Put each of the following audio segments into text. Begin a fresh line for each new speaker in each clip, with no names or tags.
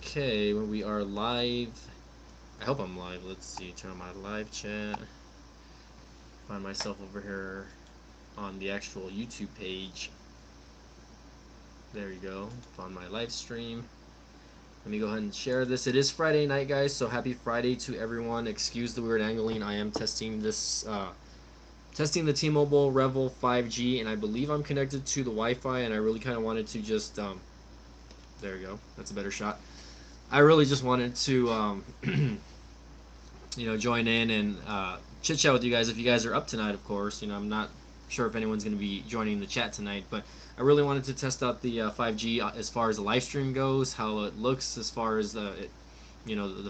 Okay, when we are live, I hope I'm live. Let's see, turn on my live chat. Find myself over here on the actual YouTube page. There you go. Found my live stream. Let me go ahead and share this. It is Friday night, guys, so happy Friday to everyone. Excuse the weird angling. I am testing this, testing the T-Mobile REVVL 5G, and I believe I'm connected to the Wi-Fi, and I really kind of wanted to just, there you go. That's a better shot. I really just wanted to, join in and chit chat with you guys if you guys are up tonight. Of course, I'm not sure if anyone's going to be joining the chat tonight, but I really wanted to test out the 5G as far as the live stream goes, how it looks as far as the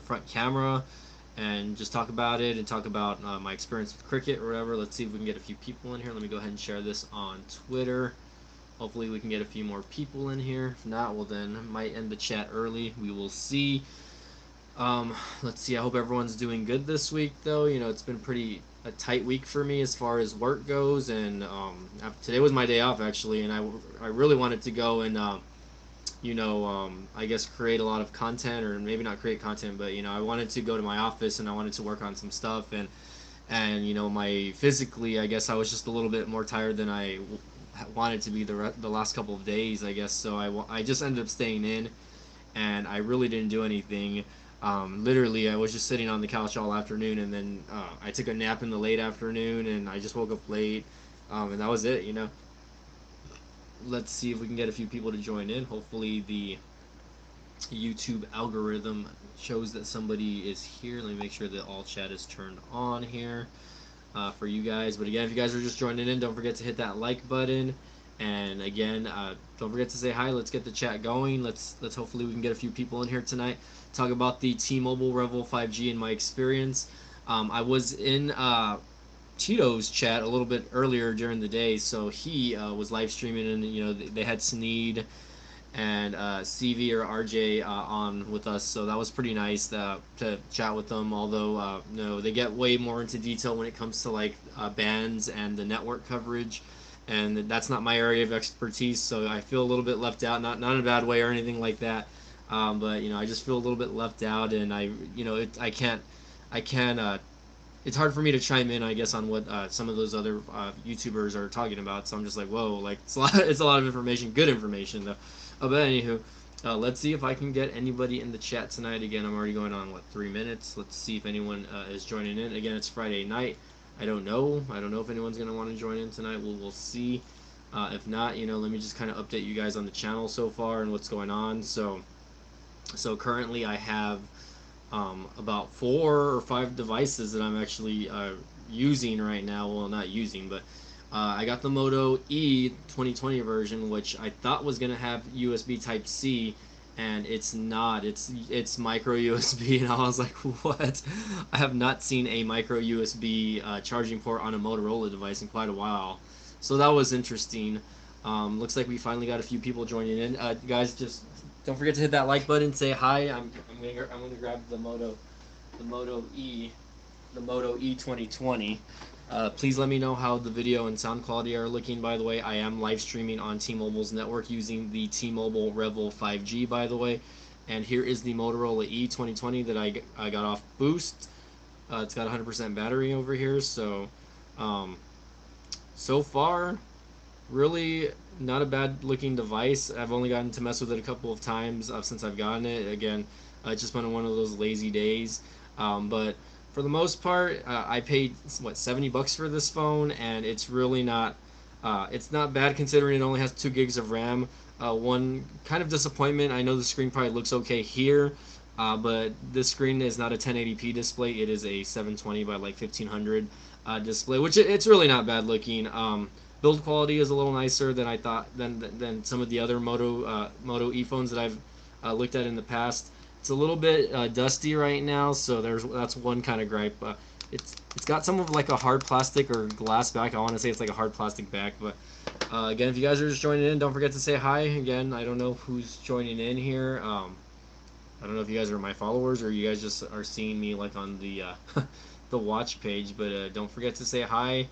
front camera, and just talk about it and talk about my experience with cricket or whatever. Let's see if we can get a few people in here. Let me go ahead and share this on Twitter. Hopefully we can get a few more people in here. If not, well then might end the chat early. We will see. Let's see. I hope everyone's doing good this week, though. It's been a tight week for me as far as work goes, and today was my day off actually, and I really wanted to go and I guess create a lot of content, or maybe not create content, but I wanted to go to my office and I wanted to work on some stuff, and my physically, I guess I was just a little bit more tired than I wanted to be the last couple of days, I guess. So I just ended up staying in, and I really didn't do anything. Literally, I was just sitting on the couch all afternoon, and then I took a nap in the late afternoon, and I just woke up late, and that was it. Let's see if we can get a few people to join in. Hopefully, the YouTube algorithm shows that somebody is here. Let me make sure that all chat is turned on here for you guys. But again, if you guys are just joining in, don't forget to hit that like button. And again, don't forget to say hi. Let's get the chat going. Let's hopefully we can get a few people in here tonight. Talk about the T-Mobile REVVL 5G and my experience. I was in Cheeto's chat a little bit earlier during the day, so he was live streaming, and they had Sneed and CV or RJ on with us, so that was pretty nice to chat with them. Although no, they get way more into detail when it comes to like bands and the network coverage, and that's not my area of expertise, so I feel a little bit left out. Not in a bad way or anything like that, but I just feel a little bit left out, and I can't. It's hard for me to chime in, I guess, on what some of those other YouTubers are talking about. So I'm just like, whoa, like it's a lot of information, good information though. But anywho, let's see if I can get anybody in the chat tonight. Again, I'm already going on 3 minutes. Let's see if anyone is joining in. Again, it's Friday night. I don't know. I don't know if anyone's gonna want to join in tonight. We'll see. If not, let me just kind of update you guys on the channel so far and what's going on. So currently I have about 4 or 5 devices that I'm actually using right now. Well, not using, but I got the Moto E 2020 version, which I thought was gonna have USB Type C, and it's not. It's micro USB, and I was like, what? I have not seen a micro USB charging port on a Motorola device in quite a while. So that was interesting. Looks like we finally got a few people joining in. Guys, just don't forget to hit that like button. Say hi. I'm gonna grab the Moto E 2020. Please let me know how the video and sound quality are looking. By the way, I am live streaming on T-Mobile's network using the T-Mobile REVVL 5G. By the way, and here is the Motorola E 2020 that I got off Boost. It's got 100% battery over here. So far, really not a bad looking device. I've only gotten to mess with it a couple of times since I've gotten it. Again, it's just been one of those lazy days. But for the most part, I paid what, $70 for this phone, and it's really not. It's not bad considering it only has 2 gigs of RAM. One kind of disappointment. I know the screen probably looks okay here, but this screen is not a 1080p display. It is a 720 by like 1500 display, which it's really not bad looking. Build quality is a little nicer than I thought than some of the other Moto E phones that I've looked at in the past. It's a little bit dusty right now, so that's one kind of gripe. It's got some of like a hard plastic or glass back. I want to say it's like a hard plastic back, but again, if you guys are just joining in, don't forget to say hi. Again, I don't know who's joining in here. I don't know if you guys are my followers or you guys just are seeing me like on the the watch page, but don't forget to say hi.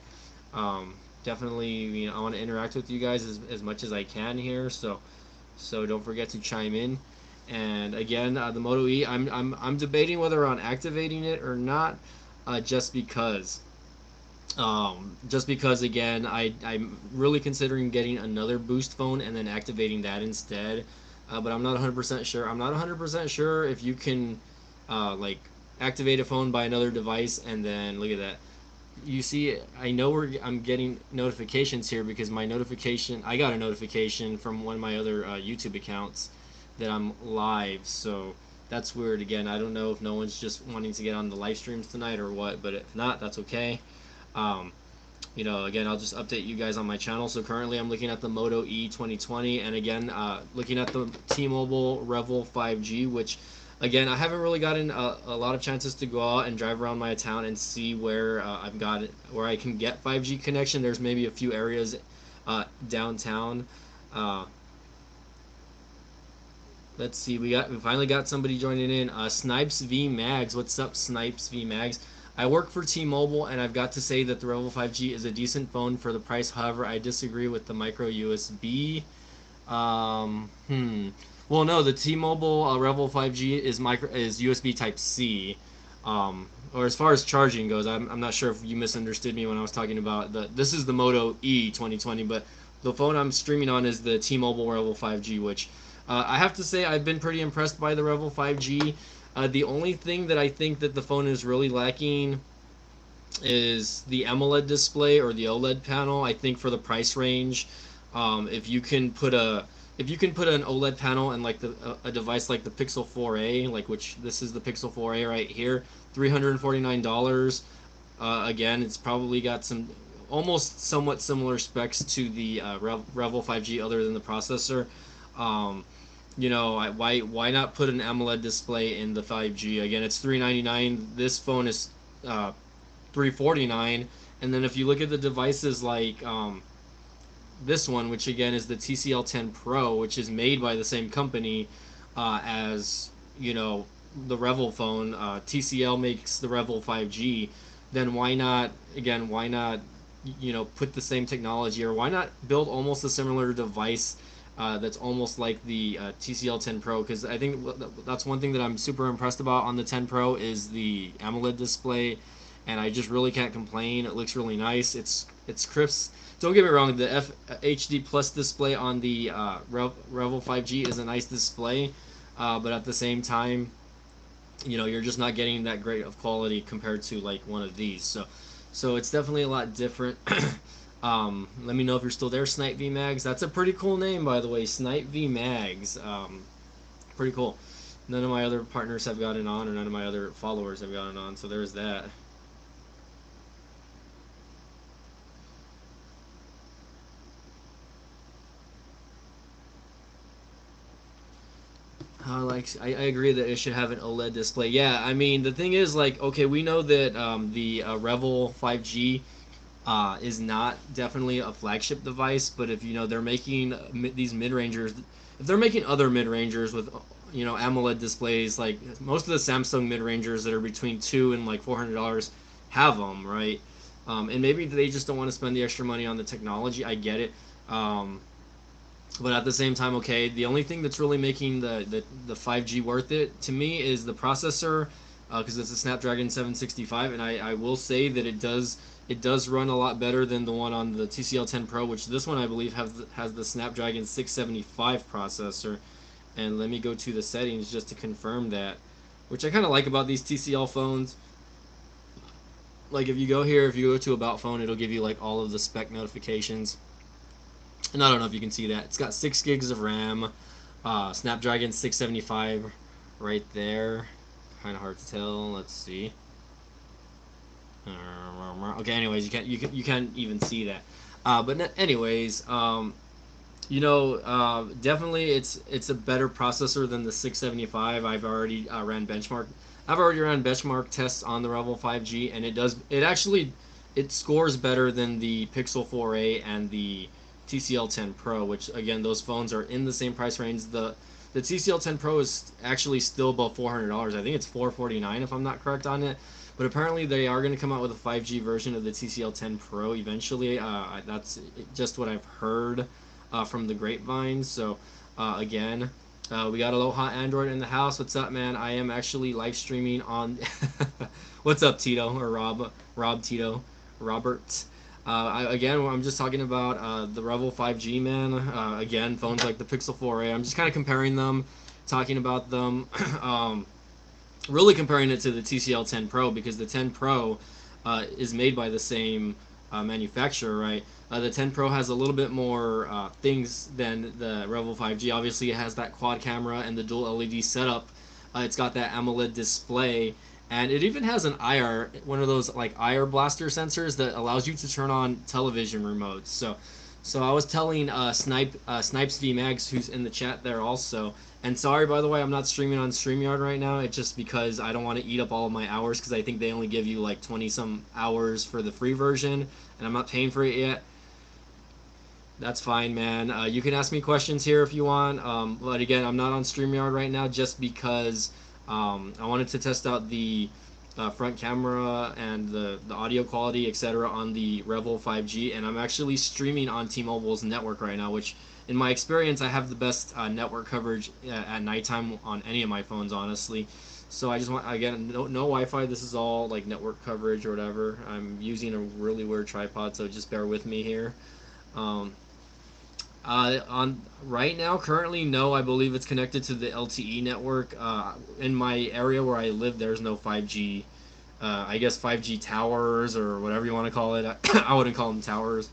Definitely, I want to interact with you guys as much as I can here, so don't forget to chime in. And again, the Moto E, I'm debating whether on activating it or not, just because. Just because again, I'm really considering getting another boost phone and then activating that instead. But I'm not 100% sure. I'm not 100% sure if you can like activate a phone by another device and then look at that. You see, I know I'm getting notifications here because I got a notification from one of my other YouTube accounts that I'm live. So that's weird. Again, I don't know if no one's just wanting to get on the live streams tonight or what, but if not, that's okay. Um, again, I'll just update you guys on my channel. So currently I'm looking at the Moto E 2020, and again, looking at the T-Mobile REVVL 5G, which, again, I haven't really gotten a lot of chances to go out and drive around my town and see where where I can get 5G connection. There's maybe a few areas downtown. Uh, let's see, we finally got somebody joining in. Snipes V Mags, what's up, Snipes V Mags? I work for T-Mobile, and I've got to say that the REVVL 5G is a decent phone for the price. However, I disagree with the micro USB. Um, hmm. Well, no, the T-Mobile REVVL 5G is USB Type C. Or as far as charging goes, I'm not sure if you misunderstood me when I was talking about this is the Moto E 2020, but the phone I'm streaming on is the T-Mobile REVVL 5G, which I have to say I've been pretty impressed by the REVVL 5G. The only thing that I think that the phone is really lacking is the AMOLED display or the OLED panel. I think for the price range, if you can put an OLED panel and like a device like the Pixel 4a, like which this is the Pixel 4a right here, $349. Again, it's probably got some almost somewhat similar specs to the REVVL 5G, other than the processor. Um, why not put an AMOLED display in the 5G? Again, it's $399. This phone is uh, $349. And then if you look at the devices like this one, which again is the TCL 10 Pro, which is made by the same company as the REVVL phone. TCL makes the REVVL 5G. Then why not put the same technology, or why not build almost a similar device that's almost like the TCL 10 Pro? Because I think that's one thing that I'm super impressed about on the 10 Pro is the AMOLED display, and I just really can't complain. It looks really nice. It's crisp. Don't get me wrong, the HD Plus display on the REVVL 5G is a nice display, but at the same time, you're just not getting that great of quality compared to like one of these. So it's definitely a lot different. Let me know if you're still there, Snipe V Mags. That's a pretty cool name, by the way, Snipe V Mags. Pretty cool. None of my other partners have gotten on, or none of my other followers have gotten on, so there's that. I agree that it should have an OLED display. Yeah, I mean the thing is, like, okay, we know that the REVVL 5G is not definitely a flagship device, but if they're making these mid rangers, if they're making other mid rangers with AMOLED displays, like most of the Samsung mid rangers that are between $200 and like $400 have them, right? And maybe they just don't want to spend the extra money on the technology. I get it. But at the same time, okay, the only thing that's really making the 5G worth it to me is the processor, because it's a Snapdragon 765, and I will say that it does run a lot better than the one on the TCL 10 Pro, which this one I believe has the Snapdragon 675 processor. And let me go to the settings just to confirm that, which I kind of like about these TCL phones. Like if you go to About Phone, it'll give you like all of the spec notifications. And I don't know if you can see that. It's got 6 gigs of RAM, Snapdragon 675 right there. Kind of hard to tell. Let's see. Okay, anyways, you can't even see that. But anyways, definitely it's a better processor than the 675. I've already ran benchmark tests on the REVVL 5G, and it scores better than the Pixel 4a and the TCL 10 Pro, which again, those phones are in the same price range. The TCL 10 Pro is actually still above $400. I think it's $449 if I'm not correct on it. But apparently they are going to come out with a 5G version of the TCL 10 Pro eventually. That's just what I've heard from the grapevine. So again, We got Aloha Android in the house. What's up, man? I am actually live streaming on. What's up, Tito or Rob Tito, Robert? Again, I'm just talking about the REVVL 5G, man. Again, phones like the Pixel 4a. I'm just kind of comparing them, talking about them. Really comparing it to the TCL 10 Pro because the 10 Pro is made by the same manufacturer, right? The 10 Pro has a little bit more things than the REVVL 5G. Obviously, it has that quad camera and the dual LED setup. It's got that AMOLED display, and it even has an IR, one of those like IR blaster sensors that allows you to turn on television remotes. So I was telling Snipes V Mags, who's in the chat there also. And sorry, by the way, I'm not streaming on StreamYard right now. It's just because I don't want to eat up all of my hours because I think they only give you like 20 some hours for the free version, and I'm not paying for it yet. That's fine, man. You can ask me questions here if you want. But again, I'm not on StreamYard right now just because I wanted to test out the front camera and the audio quality, etc. on the REVVL 5G, and I'm actually streaming on T-Mobile's network right now, which in my experience, I have the best network coverage at nighttime on any of my phones, honestly. So I just want, again, no Wi-Fi. This is all like network coverage or whatever. I'm using a really weird tripod, so just bear with me here. Um, on right now, currently, no. I believe it's connected to the LTE network. In my area where I live, there's no 5G. I guess 5G towers or whatever you want to call it. I wouldn't call them towers.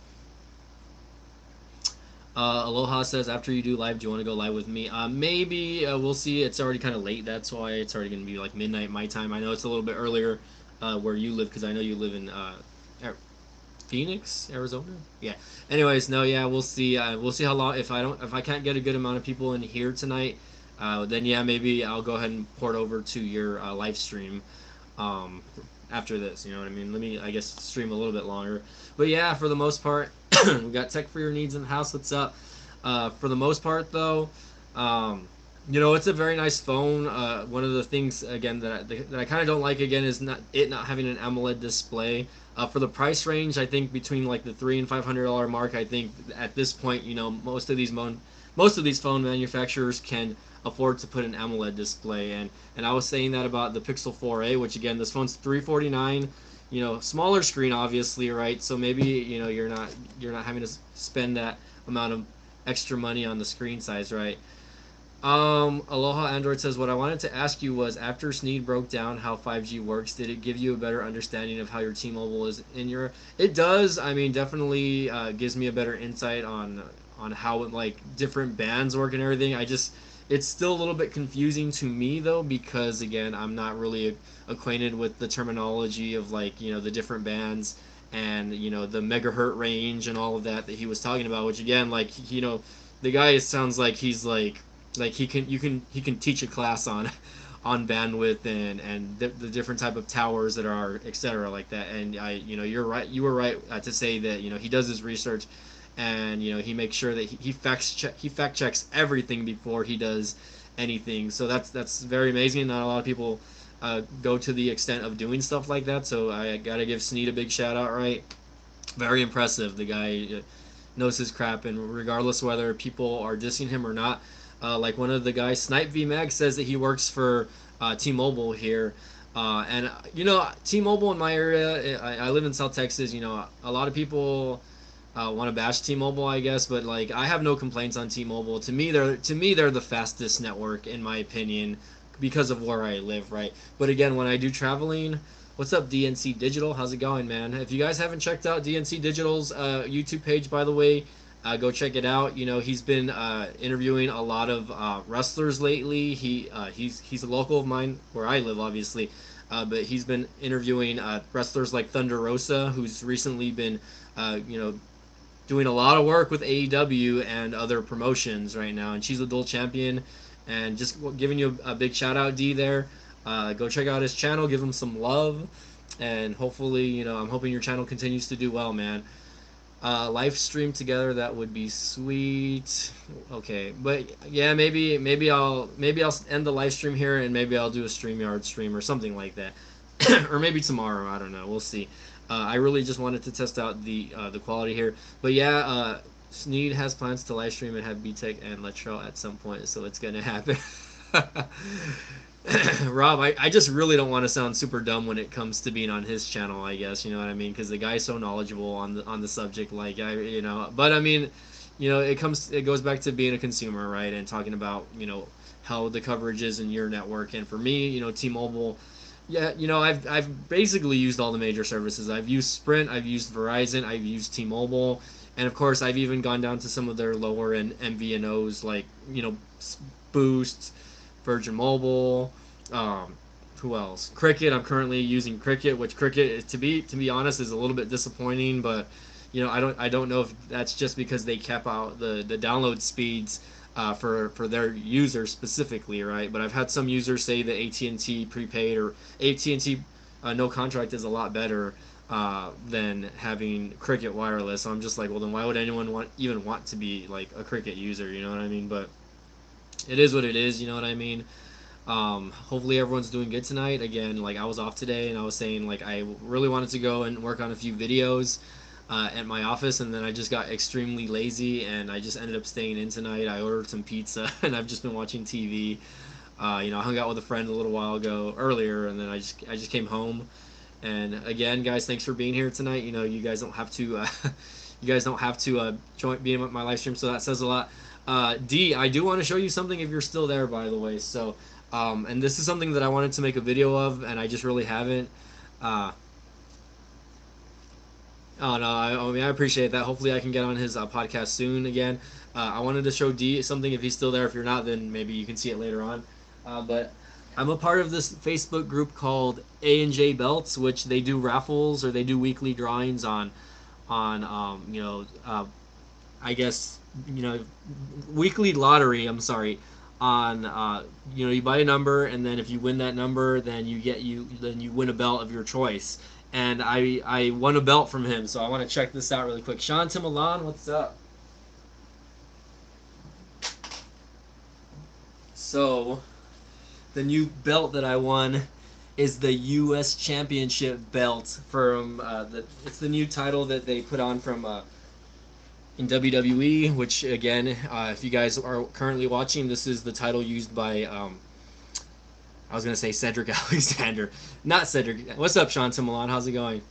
Aloha says, after you do live, do you want to go live with me? Maybe. We'll see. It's already kind of late. That's why it's already going to be like midnight my time. I know it's a little bit earlier where you live because I know you live in Phoenix, Arizona. Yeah. Anyways, no, yeah, we'll see. We'll see how long. If I can't get a good amount of people in here tonight, then yeah, maybe I'll go ahead and port over to your live stream um, after this. You know what I mean? Let me, I guess, stream a little bit longer. But yeah, for the most part, we got tech for your needs in the house. What's up? For the most part, though, you know, it's a very nice phone. One of the things again that I kind of don't like again is not having an AMOLED display. For the price range, I think between like the $300 and $500 mark, I think at this point, you know, most of these phone manufacturers can afford to put an AMOLED display. And I was saying that about the Pixel 4a, which again, this phone's $349. You know, smaller screen, obviously, right? So maybe you know you're not having to spend that amount of extra money on the screen size, right? Aloha Android says, what I wanted to ask you was, after Sneed broke down how 5G works, did it give you a better understanding of how your T-Mobile is in your... It does. I mean, definitely gives me a better insight on how like different bands work and everything. It's still a little bit confusing to me though, because again, I'm not really acquainted with the terminology of like, you know, the different bands and, you know, the megahertz range and all of that he was talking about, which again, like, you know, the guy sounds like he's like he can teach a class on bandwidth and the different type of towers that are, etc., like that. And you know, you were right to say that, you know, he does his research, and you know, he makes sure that he fact checks everything before he does anything. So that's very amazing. Not a lot of people go to the extent of doing stuff like that. So I gotta give Sneed a big shout out. Right, very impressive. The guy knows his crap, and regardless whether people are dissing him or not. Like one of the guys, Snipe V Mag, says that he works for T-Mobile here. And, you know, T-Mobile in my area, I live in South Texas, you know, a lot of people want to bash T-Mobile, I guess, but, like, I have no complaints on T-Mobile. To me, they're the fastest network, in my opinion, because of where I live, right? But, again, when I do traveling... What's up, DNC Digital? How's it going, man? If you guys haven't checked out DNC Digital's YouTube page, by the way, go check it out. You know, he's been interviewing a lot of wrestlers lately. He's a local of mine where I live, obviously, but he's been interviewing wrestlers like Thunder Rosa, who's recently been, you know, doing a lot of work with AEW and other promotions right now, and she's a dual champion. And just giving you a big shout out, D, there. Go check out his channel, give him some love, and hopefully, you know, I'm hoping your channel continues to do well, man. Live stream together, that would be sweet. Okay, but yeah, maybe I'll end the live stream here, and maybe I'll do a StreamYard stream or something like that, or maybe tomorrow. I don't know. We'll see. I really just wanted to test out the quality here, but yeah. Sneed has plans to live stream and have BTech and Latrell at some point, so it's gonna happen. Rob, I just really don't want to sound super dumb when it comes to being on his channel. I guess you know what I mean, because the guy's so knowledgeable on the subject. Like but I mean, it goes back to being a consumer, right, and talking about how the coverage is in your network. And for me, T-Mobile. Yeah, I've basically used all the major services. I've used Sprint, I've used Verizon, I've used T-Mobile, and of course I've even gone down to some of their lower end MVNOs like Boost, Virgin Mobile, um, who else? Cricket. I'm currently using Cricket, which Cricket, to be honest, is a little bit disappointing. But I don't know if that's just because they cap out the download speeds for their users specifically, right? But I've had some users say that AT&T prepaid or AT&T no contract is a lot better than having Cricket wireless. So I'm just like, well, then why would anyone even want to be like a Cricket user? You know what I mean? But it is what it is. You know what I mean? Hopefully everyone's doing good tonight. Again, like I was off today, and I was saying like I really wanted to go and work on a few videos at my office, and then I just got extremely lazy, and I just ended up staying in tonight. I ordered some pizza, and I've just been watching TV. I hung out with a friend a little while ago earlier, and then I just came home. And again, guys, thanks for being here tonight. You guys don't have to join being with my live stream, so that says a lot. D, I do want to show you something if you're still there, by the way. So, and this is something that I wanted to make a video of, and I just really haven't. Uh, oh no, I mean I appreciate that. Hopefully, I can get on his podcast soon again. I wanted to show D something if he's still there. If you're not, then maybe you can see it later on. But I'm a part of this Facebook group called A&J Belts, which they do raffles or they do weekly drawings on I guess weekly lottery. I'm sorry. On you buy a number, and then if you win that number, then you win a belt of your choice. And I won a belt from him, so I want to check this out really quick. Sean Timilan, what's up? So the new belt that I won is the U.S. Championship belt from it's the new title that they put on from in WWE, which again, if you guys are currently watching, this is the title used by I was gonna say Cedric Alexander, not Cedric. What's up, Sean Timilan? How's it going?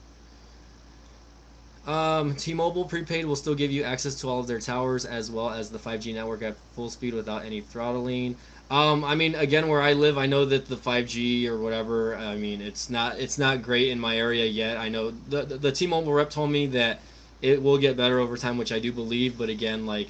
T-Mobile prepaid will still give you access to all of their towers as well as the 5G network at full speed without any throttling. I mean, again, where I live, I know that the 5G or whatever. I mean, it's not great in my area yet. I know the T-Mobile rep told me that it will get better over time, which I do believe. But again, like,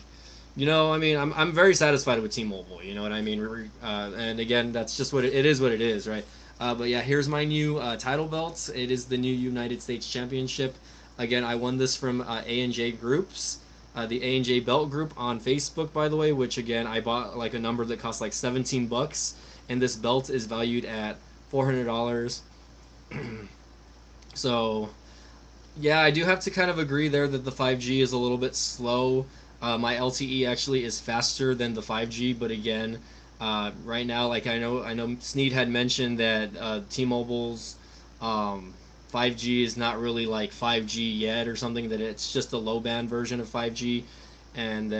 I mean, I'm very satisfied with T-Mobile. You know what I mean? And again, that's just it is what it is, right? But yeah, here's my new title belts. It is the new United States Championship. Again, I won this from A&J Groups, the A&J Belt Group on Facebook, by the way, which again, I bought like a number that cost like 17 bucks, and this belt is valued at $400. So, yeah, I do have to kind of agree there that the 5G is a little bit slow. My LTE actually is faster than the 5G, but again, right now, like I know Sneed had mentioned that T-Mobile's 5G is not really like 5G yet or something, that it's just a low band version of 5G. And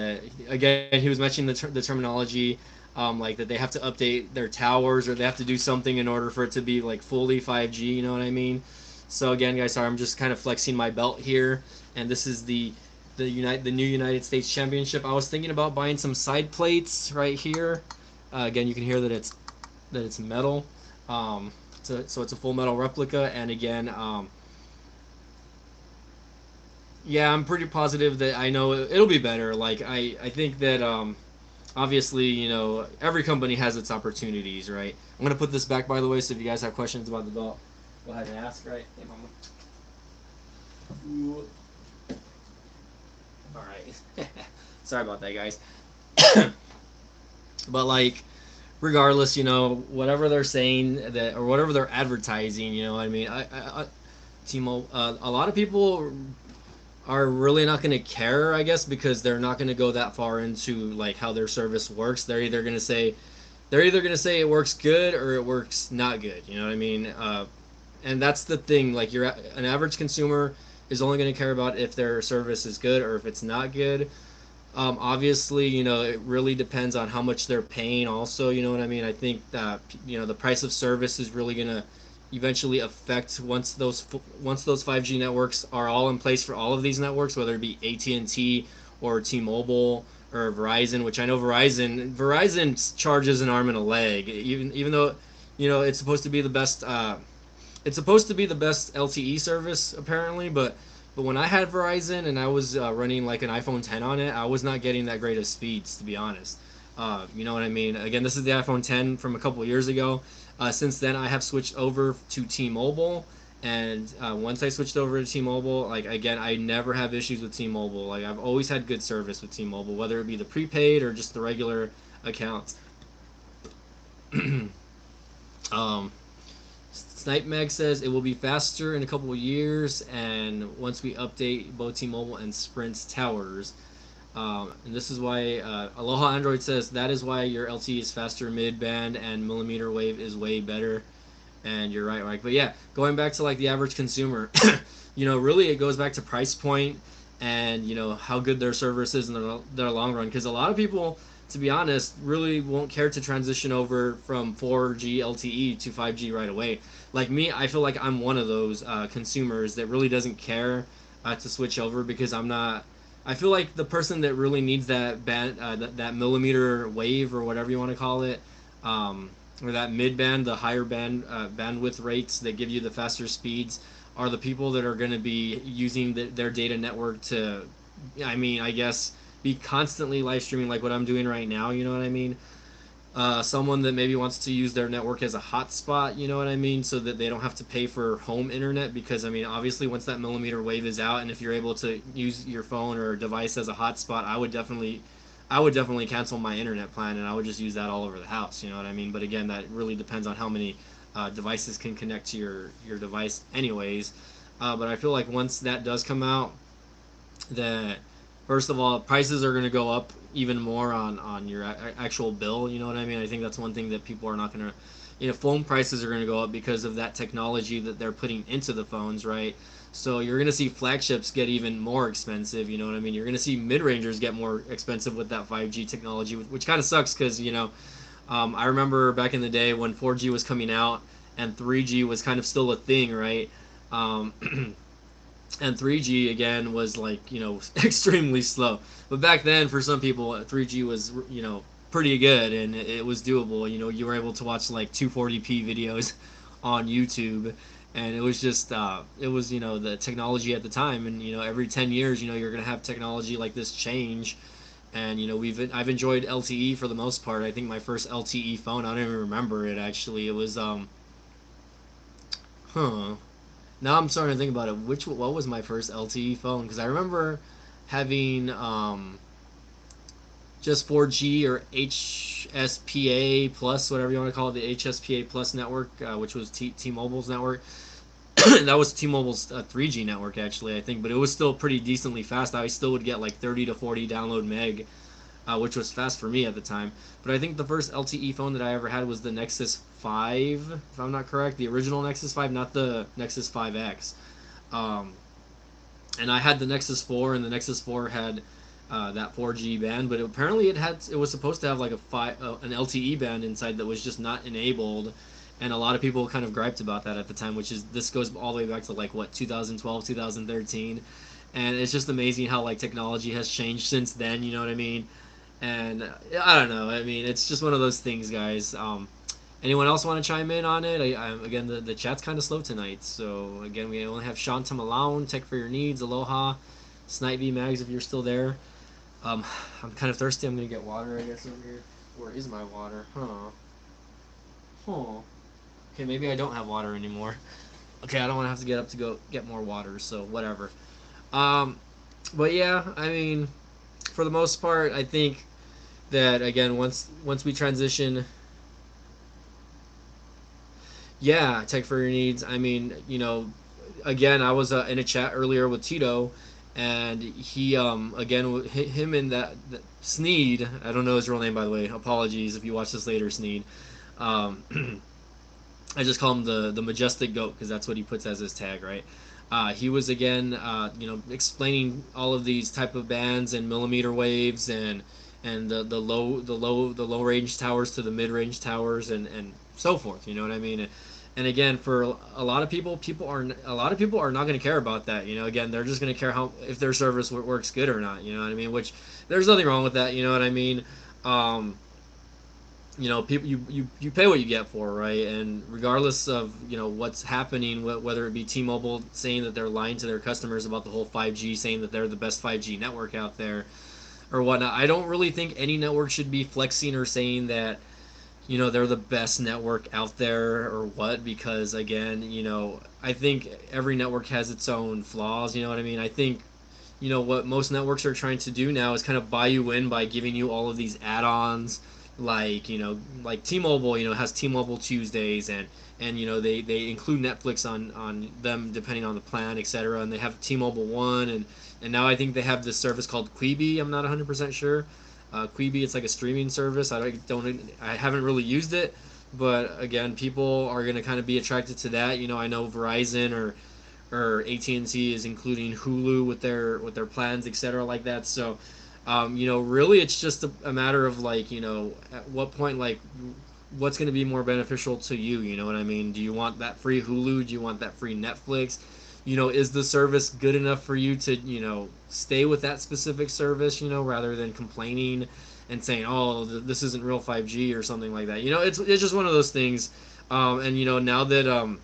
again, he was mentioning the terminology, like that they have to update their towers or they have to do something in order for it to be like fully 5G, you know what I mean? So again, guys, sorry, I'm just kind of flexing my belt here, and this is the new United States Championship. I was thinking about buying some side plates right here. Again, you can hear that it's metal. So it's a full metal replica, and again, yeah, I'm pretty positive that I know it'll be better. Like I think that obviously every company has its opportunities, right? I'm gonna put this back, by the way, so if you guys have questions about the belt, go ahead and ask. Right? Hey, mama. Ooh. All right. Sorry about that, guys. But like, regardless, whatever they're saying that or whatever they're advertising, I mean, T-Mobile, a lot of people are really not going to care, I guess, because they're not going to go that far into like how their service works. They're either going to say it works good or it works not good. You know what I mean? And that's the thing. Like, an average consumer is only going to care about if their service is good or if it's not good. Obviously, it really depends on how much they're paying. Also, you know what I mean. I think that the price of service is really gonna eventually affect once those 5G networks are all in place for all of these networks, whether it be AT&T or T-Mobile or Verizon. Which I know Verizon charges an arm and a leg, even though it's supposed to be the best. It's supposed to be the best LTE service apparently, but when I had Verizon and I was running like an iPhone 10 on it, I was not getting that great of speeds, to be honest. You know what I mean? Again, this is the iPhone 10 from a couple of years ago. Since then, I have switched over to T-Mobile, and once I switched over to T-Mobile, like again, I never have issues with T-Mobile. Like I've always had good service with T-Mobile, whether it be the prepaid or just the regular accounts. um, Snipe Mag says it will be faster in a couple of years, and once we update both T-Mobile and Sprint's towers. And this is why Aloha Android says that is why your LTE is faster mid-band and millimeter wave is way better. And you're right, Mike. But yeah, going back to like the average consumer, really it goes back to price point and how good their service is in their long run. Because a lot of people, to be honest, really won't care to transition over from 4G LTE to 5G right away. Like me, I feel like I'm one of those consumers that really doesn't care to switch over because I'm not. I feel like the person that really needs that band, that millimeter wave or whatever you want to call it, or that mid band, the higher bandwidth rates that give you the faster speeds, are the people that are going to be using their data network to, I guess, be constantly live streaming like what I'm doing right now. You know what I mean? Someone that maybe wants to use their network as a hotspot, you know what I mean, so that they don't have to pay for home internet. Because I mean, obviously, once that millimeter wave is out, and if you're able to use your phone or device as a hotspot, I would definitely cancel my internet plan, and I would just use that all over the house. You know what I mean? But again, that really depends on how many devices can connect to your device, anyways. But I feel like once that does come out, that first of all, prices are going to go up even more on your actual bill. You know what I mean? I think that's one thing that people are not going to, phone prices are going to go up because of that technology that they're putting into the phones, right? So you're going to see flagships get even more expensive. You know what I mean? You're going to see mid-rangers get more expensive with that 5G technology, which kind of sucks because, I remember back in the day when 4G was coming out and 3G was kind of still a thing, right? Um, and 3G again was like extremely slow. But back then, for some people, 3G was pretty good and it was doable. You were able to watch like 240p videos on YouTube, and it was just it was the technology at the time. And every 10 years, you're gonna have technology like this change. And I've enjoyed LTE for the most part. I think my first LTE phone, I don't even remember it actually. It was huh now I'm starting to think about it. What was my first LTE phone? Because I remember having just 4G or HSPA plus, whatever you want to call it, the HSPA plus network, which was T-Mobile's network. That was T-Mobile's 3G network actually, I think, but it was still pretty decently fast. I still would get like 30 to 40 download meg, which was fast for me at the time. But I think the first LTE phone that I ever had was the Nexus 5, if I'm not correct, the original Nexus 5, not the Nexus 5X. Um, and I had the Nexus 4, and the Nexus 4 had that 4G band, but apparently it was supposed to have like an LTE band inside that was just not enabled. And a lot of people kind of griped about that at the time, this goes all the way back to like what 2012, 2013, and it's just amazing how like technology has changed since then. You know what I mean? And I don't know. I mean, it's just one of those things, guys. Anyone else want to chime in on it? Again, the chat's kind of slow tonight. So, again, we only have Shanta Malone, Tech for Your Needs, Aloha, Snipe V Mags if you're still there. I'm kind of thirsty. I'm going to get water, I guess, over here. Where is my water? Huh. Okay, maybe I don't have water anymore. Okay, I don't want to have to get up to go get more water, so whatever. Um, but yeah, I mean, for the most part, I think that again once we transition, yeah, Tech for Your Needs. I mean, again, I was in a chat earlier with Tito, and he again him and that Sneed. I don't know his real name, by the way. Apologies if you watch this later, Sneed. Um, I just call him the majestic goat because that's what he puts as his tag, right? He was again, explaining all of these type of bands and millimeter waves and the low range towers to the mid range towers and so forth. You know what I mean? And again, for a lot of people, a lot of people are not going to care about that. You know, again, they're just going to care how if their service works good or not. You know what I mean? Which there's nothing wrong with that. You know what I mean? Um, people you pay what you get for, right? And regardless of what's happening, whether it be T-Mobile saying that they're lying to their customers about the whole 5G, saying that they're the best 5G network out there or whatnot, I don't really think any network should be flexing or saying that they're the best network out there or what, because again, I think every network has its own flaws. You know what I mean? I think what most networks are trying to do now is kind of buy you in by giving you all of these add-ons, like like T-Mobile has T-Mobile Tuesdays, and they include Netflix on them depending on the plan, etc. And they have T-Mobile One, and now I think they have this service called Quibi. I'm not 100% sure. Quibi, it's like a streaming service. I haven't really used it, but again, people are gonna kind of be attracted to that. I know Verizon or AT&T is including Hulu with their plans, etc. like that. So, really, it's just a matter of like, at what point, like, what's going to be more beneficial to you. You know what I mean? Do you want that free Hulu? Do you want that free Netflix? Is the service good enough for you to stay with that specific service? Rather than complaining and saying, oh, this isn't real 5G or something like that. It's just one of those things. And now that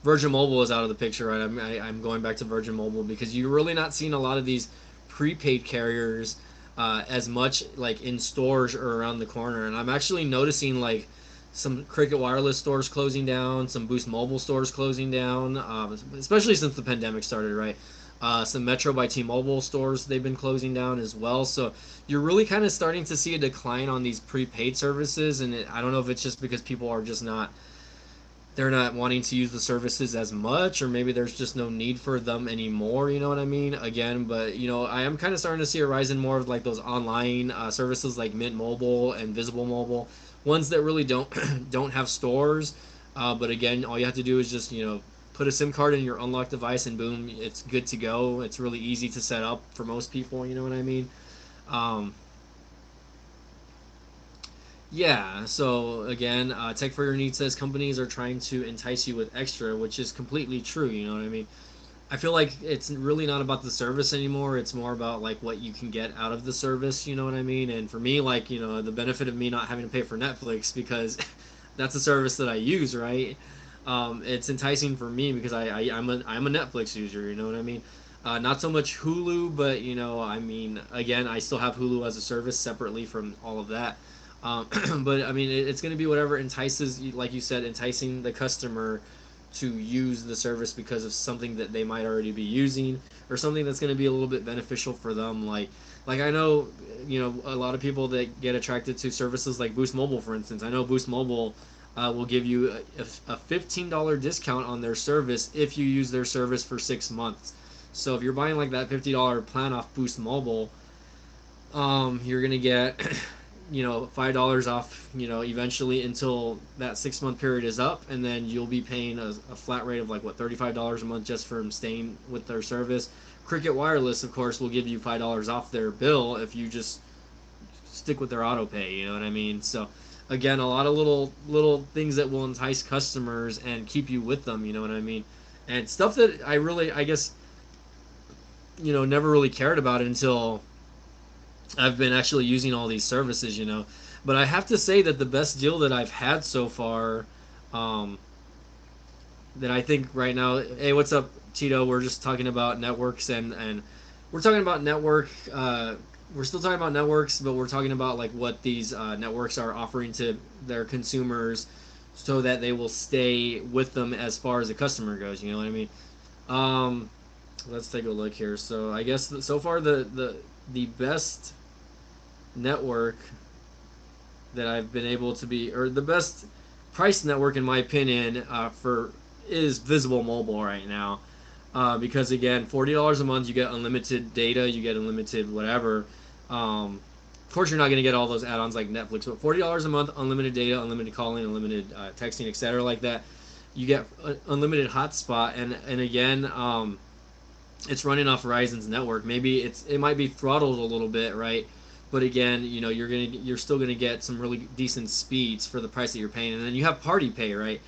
Virgin Mobile is out of the picture, right? I'm going back to Virgin Mobile because you're really not seeing a lot of these prepaid carriers as much like in stores or around the corner. And I'm actually noticing like some Cricket Wireless stores closing down, some Boost Mobile stores closing down, especially since the pandemic started, right? Some Metro by T-Mobile stores, they've been closing down as well. So you're really kind of starting to see a decline on these prepaid services. And I don't know if it's just because people are just not they're not wanting to use the services as much, or maybe there's just no need for them anymore. You know what I mean? Again, but I am kind of starting to see a rise in more of like those online services like Mint Mobile and Visible Mobile, ones that really don't don't have stores. But again, all you have to do is just put a SIM card in your unlocked device, and boom, it's good to go. It's really easy to set up for most people. You know what I mean? Um, Yeah, so again, Tech for Your Needs says companies are trying to entice you with extra, which is completely true. You know what I mean? I feel like it's really not about the service anymore. It's more about like what you can get out of the service. You know what I mean? And for me, like the benefit of me not having to pay for Netflix because that's a service that I use, right? It's enticing for me because I'm a Netflix user. You know what I mean? Not so much Hulu, but I mean, again, I still have Hulu as a service separately from all of that. But I mean, it's going to be whatever entices, like you said, enticing the customer to use the service because of something that they might already be using or something that's going to be a little bit beneficial for them. Like I know, a lot of people that get attracted to services like Boost Mobile, for instance. I know Boost Mobile will give you a $15 discount on their service if you use their service for 6 months. So if you're buying like that $50 plan off Boost Mobile, you're gonna get $5 off eventually until that 6 month period is up, and then you'll be paying a flat rate of like what $35 a month just from staying with their service. Cricket Wireless, of course, will give you $5 off their bill if you just stick with their auto pay. You know what I mean? So again, a lot of little things that will entice customers and keep you with them. You know what I mean? And stuff that I guess never really cared about it until I've been actually using all these services. But I have to say that the best deal that I've had so far, um, that I think right now, hey, what's up, Tito? We're just talking about networks and we're talking about network. We're still talking about networks, but we're talking about like what these networks are offering to their consumers, so that they will stay with them as far as the customer goes. You know what I mean? Um, let's take a look here. So I guess so far the best network that I've been able to be, or the best price network in my opinion, for is Visible Mobile right now, because again, $40 a month, you get unlimited data, you get unlimited whatever. Of course, you're not going to get all those add-ons like Netflix, but $40 a month, unlimited data, unlimited calling, unlimited texting, etc. like that. you get unlimited hotspot, and again, it's running off Verizon's network. Maybe it might be throttled a little bit, right? But again, you're still gonna get some really decent speeds for the price that you're paying, and then you have party pay, right?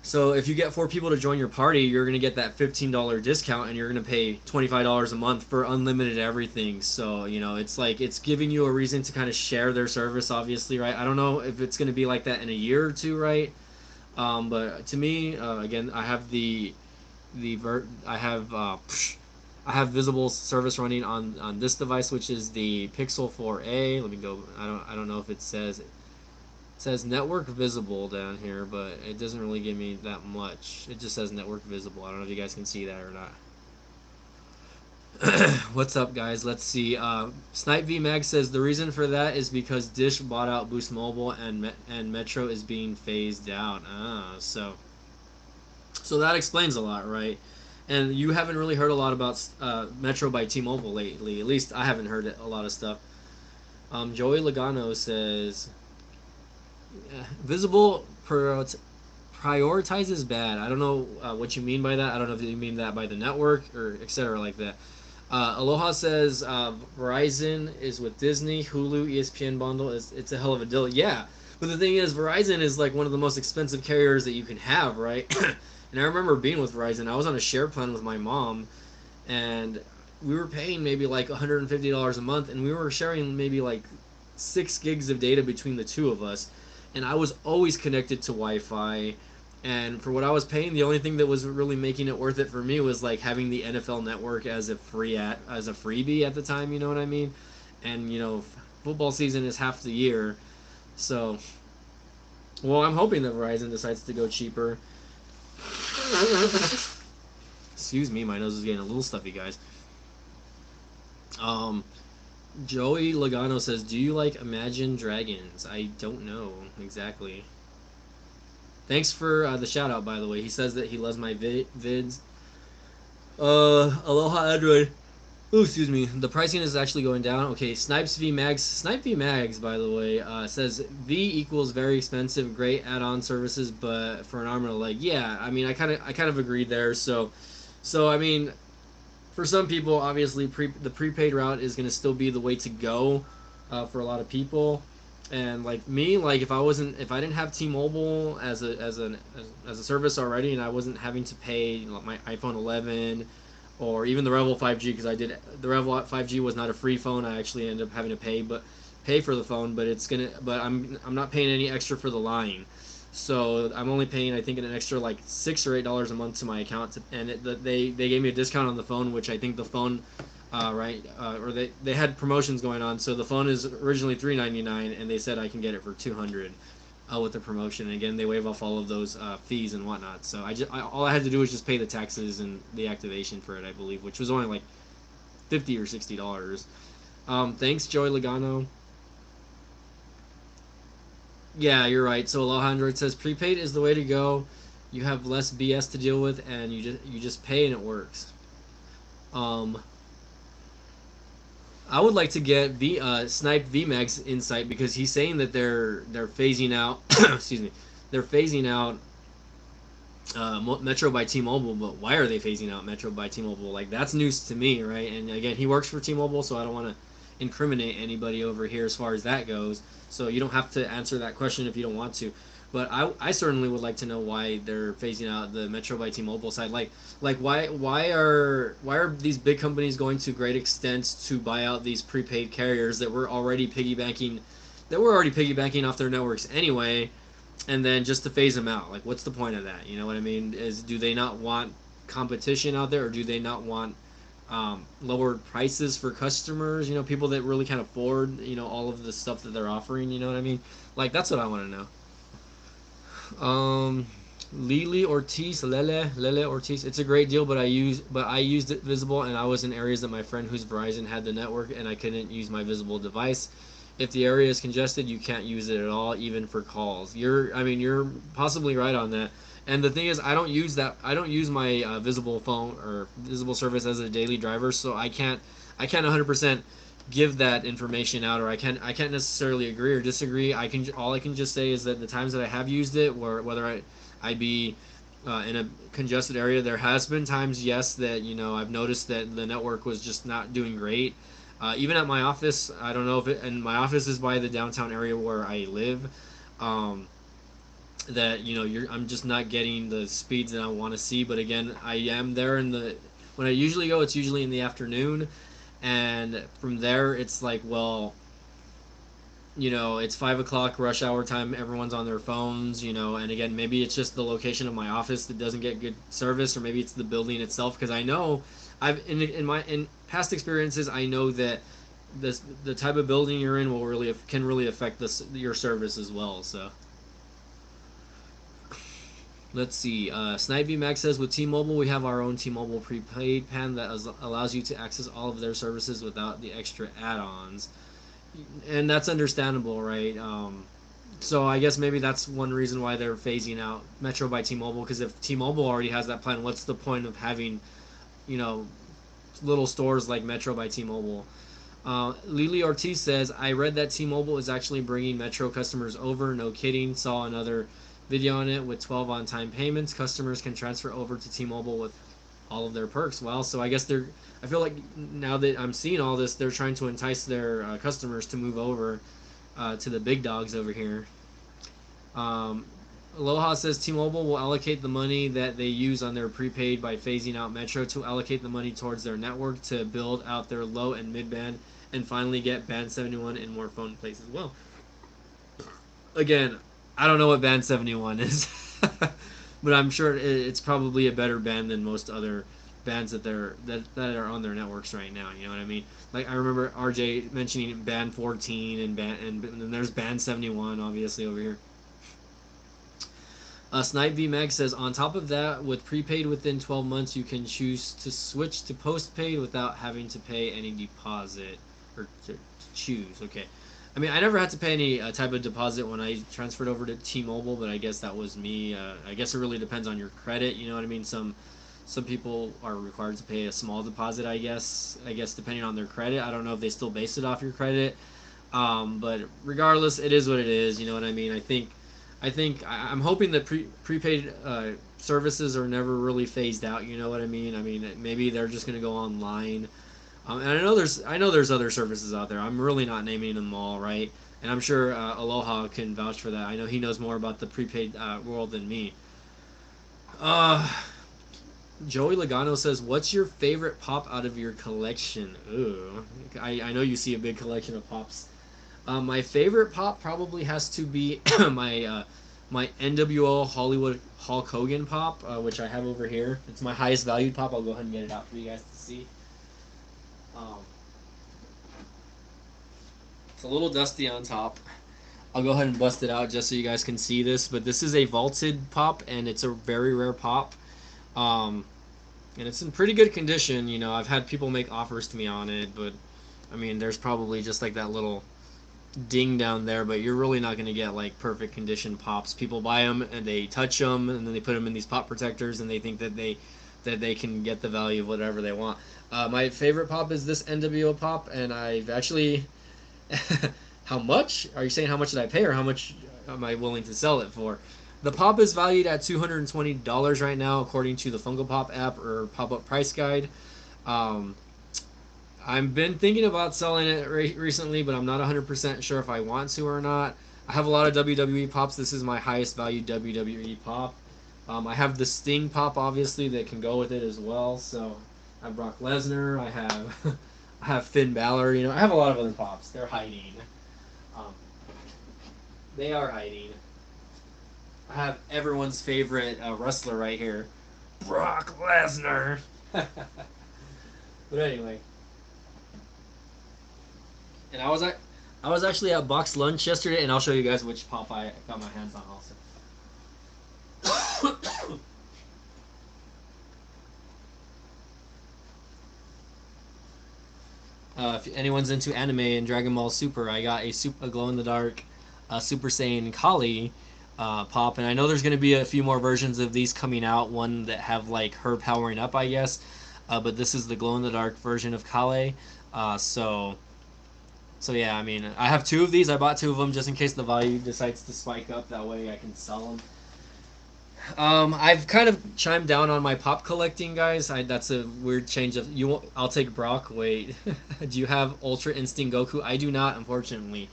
So if you get 4 people to join your party, you're gonna get that $15 discount, and you're gonna pay $25 a month for unlimited everything. So it's like it's giving you a reason to kind of share their service, obviously, right? I don't know if it's gonna be like that in a year or two, right? But to me, again, I have I have visible service running on this device, which is the Pixel 4a. Let me go. I don't know if it says network visible down here, but it doesn't really give me that much. It just says network visible. I don't know if you guys can see that or not. What's up, guys? Let's see. Snipe V Mag says the reason for that is because Dish bought out Boost Mobile, and Metro is being phased out. So that explains a lot, right? And you haven't really heard a lot about Metro by T-Mobile lately. At least I haven't heard a lot of stuff. Joey Logano says visible prioritizes bad. I don't know what you mean by that. I don't know if you mean that by the network or etc. like that. Aloha says Verizon is with Disney, Hulu, ESPN bundle. It's a hell of a deal. Yeah, but the thing is, Verizon is like one of the most expensive carriers that you can have, right? And I remember being with Verizon. I was on a share plan with my mom, and we were paying maybe like $150 a month, and we were sharing maybe like 6 gigs of data between the two of us. And I was always connected to Wi-Fi. And for what I was paying, the only thing that was really making it worth it for me was like having the NFL Network as a freebie at the time. You know what I mean? And football season is half the year, so well, I'm hoping that Verizon decides to go cheaper. Excuse me, my nose is getting a little stuffy, guys. Joey Logano says, "Do you like Imagine Dragons?" I don't know exactly. Thanks for the shout out, by the way. He says that he loves my vids. Aloha Android. Oh, excuse me. The pricing is actually going down. Okay, Snipe V Mags, by the way, says V equals very expensive, great add-on services, but for an arm and a leg. Yeah, I mean, I kind of agreed there. So I mean, for some people, obviously, the prepaid route is going to still be the way to go for a lot of people. And like me, like if I didn't have T-Mobile as a service already, and I wasn't having to pay my iPhone 11 or even the REVVL 5G, because the REVVL 5G was not a free phone. I actually ended up having to pay for the phone, but I'm not paying any extra for the line. So I'm only paying, I think, an extra like $6 or $8 a month to my account, they gave me a discount on the phone, which I think the phone, or they had promotions going on. So the phone is originally $399, and they said I can get it for $200 with the promotion. And again, they waive off all of those fees and whatnot. So all I had to do was just pay the taxes and the activation for it, I believe, which was only like $50 or $60. Thanks, Joey Logano. Yeah, you're right. So Aloha Android says prepaid is the way to go. You have less BS to deal with, and you just pay and it works. I would like to get Snipe VMAX insight, because he's saying that they're phasing out. Excuse me, they're phasing out Metro by T-Mobile. But why are they phasing out Metro by T-Mobile? Like, that's news to me, right? And again, he works for T-Mobile, so I don't want to incriminate anybody over here as far as that goes. So you don't have to answer that question if you don't want to. But I certainly would like to know why they're phasing out the Metro by T-Mobile side. Like why are these big companies going to great extents to buy out these prepaid carriers that were already piggybacking off their networks anyway, and then just to phase them out? Like, what's the point of that? You know what I mean? Do they not want competition out there, or do they not want lowered prices for customers? People that really can't afford all of the stuff that they're offering. You know what I mean? Like, that's what I want to know. Lele Ortiz. It's a great deal, but I used it visible, and I was in areas that my friend whose Verizon had the network, and I couldn't use my visible device. If the area is congested, you can't use it at all, even for calls. You're possibly right on that. And the thing is, I don't use my visible phone or visible service as a daily driver, so I can't 100% give that information out, or I can't necessarily agree or disagree. All I can just say is that the times that I have used it, whether I be in a congested area. There has been times, yes, that I've noticed that the network was just not doing great. Even at my office, I don't know if it, and my office is by the downtown area where I live. Um, that I'm just not getting the speeds that I want to see. But again, I am there in the when I usually go, it's usually in the afternoon, and from there it's like, well, it's 5 o'clock rush hour time. Everyone's on their phones, and again, maybe it's just the location of my office that doesn't get good service, or maybe it's the building itself. Because I know I've in past experiences, I know that the type of building you're in can really affect your service as well. So let's see. Snipe Max says with T-Mobile, we have our own T-Mobile prepaid plan that allows you to access all of their services without the extra add-ons, and that's understandable, right? So I guess maybe that's one reason why they're phasing out Metro by T-Mobile. Because if T-Mobile already has that plan, what's the point of having, you know, little stores like Metro by T-Mobile? Lily Ortiz says, I read that T-Mobile is actually bringing Metro customers over. No kidding. Saw another video on it with 12 on-time payments. Customers can transfer over to T-Mobile with all of their perks. Well, so I guess I feel like now that I'm seeing all this, they're trying to entice their customers to move over to the big dogs over here. Um, Aloha says T-Mobile will allocate the money that they use on their prepaid by phasing out Metro to allocate the money towards their network to build out their low and mid band and finally get Band 71 in more phone places. Well, again, I don't know what Band 71 is, but I'm sure it's probably a better band than most other bands that are on their networks right now. You know what I mean? Like I remember RJ mentioning Band 14 and then there's Band 71 obviously over here. Snipe V Mag says, on top of that, with prepaid within 12 months, you can choose to switch to postpaid without having to pay any deposit or to choose. Okay. I mean, I never had to pay any type of deposit when I transferred over to T-Mobile, but I guess that was me. I guess it really depends on your credit. You know what I mean? Some people are required to pay a small deposit. I guess depending on their credit. I don't know if they still base it off your credit. But regardless, it is what it is. You know what I mean? I'm hoping that prepaid services are never really phased out. You know what I mean? I mean, maybe they're just going to go online. And I know there's other services out there. I'm really not naming them all, right? And I'm sure Aloha can vouch for that. I know he knows more about the prepaid world than me. Uh, Joey Logano says, "What's your favorite pop out of your collection?" Ooh, I know you see a big collection of pops. My favorite pop probably has to be my NWO Hollywood Hulk Hogan pop, which I have over here. It's my highest valued pop. I'll go ahead and get it out for you guys to see. Um, it's a little dusty on top. I'll go ahead and bust it out just so you guys can see this. But this is a vaulted pop, and it's a very rare pop. Um, and it's in pretty good condition. I've had people make offers to me on it, but I mean, there's probably just like that little ding down there, but you're really not going to get like perfect condition pops. People buy them and they touch them and then they put them in these pop protectors and they think that they can get the value of whatever they want. My favorite pop is this NWO pop, and I've actually how much are you saying? How much did I pay, or how much am I willing to sell it for? The pop is valued at $220 right now, according to the Funko Pop app or Pop Up Price Guide. Um, I've been thinking about selling it recently, but I'm not 100% sure if I want to or not. I have a lot of WWE pops. This is my highest value WWE pop. I have the Sting pop, obviously, that can go with it as well. So I have Brock Lesnar. I have I have Finn Balor. I have a lot of other pops. They're hiding. Um, they are hiding. I have everyone's favorite wrestler right here, Brock Lesnar. But anyway. And I was actually at Box Lunch yesterday, and I'll show you guys which pop I got my hands on also. If anyone's into anime and Dragon Ball Super, I got a glow in the dark Super Saiyan Kali pop, and I know there's going to be a few more versions of these coming out. One that have like her powering up, I guess. But this is the glow in the dark version of Kale. So yeah, I mean, I have two of these. I bought two of them just in case the value decides to spike up. That way I can sell them. I've kind of chimed down on my pop collecting, guys. That's a weird change of you. I'll take Brock. Wait, do you have Ultra Instinct Goku? I do not, unfortunately.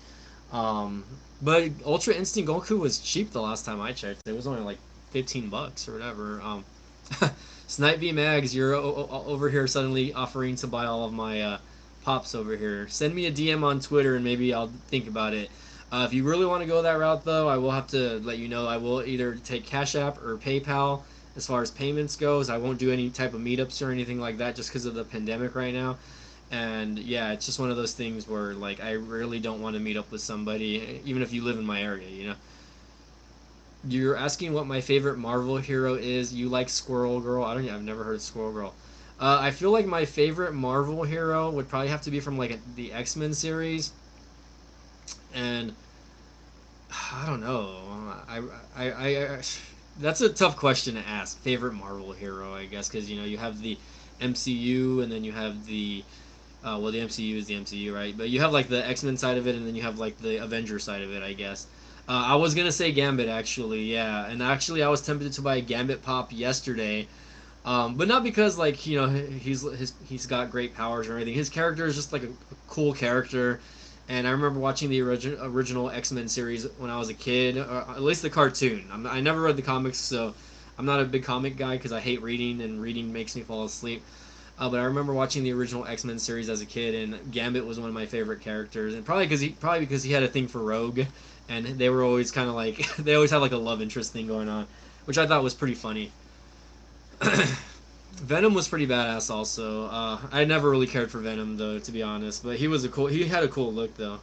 Um, but Ultra Instinct Goku was cheap the last time I checked. It was only like $15 or whatever. Snipe V Mags, you're over here suddenly offering to buy all of my pops over here. Send me a DM on Twitter and maybe I'll think about it. If you really want to go that route, though, I will have to let you know I will either take Cash App or PayPal as far as payments goes. I won't do any type of meetups or anything like that just because of the pandemic right now. And yeah, it's just one of those things where like I really don't want to meet up with somebody, even if you live in my area. You're asking what my favorite Marvel hero is. You like Squirrel Girl? I've never heard of Squirrel Girl. I feel like my favorite Marvel hero would probably have to be from like the X-Men series, and I don't know. I that's a tough question to ask. Favorite Marvel hero, I guess, because you have the MCU and then you have the well, the MCU is the MCU, right? But you have like the X-Men side of it, and then you have like the Avenger side of it, I guess. I was gonna say Gambit actually, yeah, and actually I was tempted to buy a Gambit pop yesterday, but not because like he's got great powers or anything. His character is just like a cool character, and I remember watching the original X-Men series when I was a kid, or at least the cartoon. I never read the comics, so I'm not a big comic guy because I hate reading, and reading makes me fall asleep. But I remember watching the original X-Men series as a kid, and Gambit was one of my favorite characters, and probably because he had a thing for Rogue, and they were always kind of like they always had like a love interest thing going on, which I thought was pretty funny. Venom was pretty badass also. I never really cared for Venom though, to be honest, but he had a cool look though.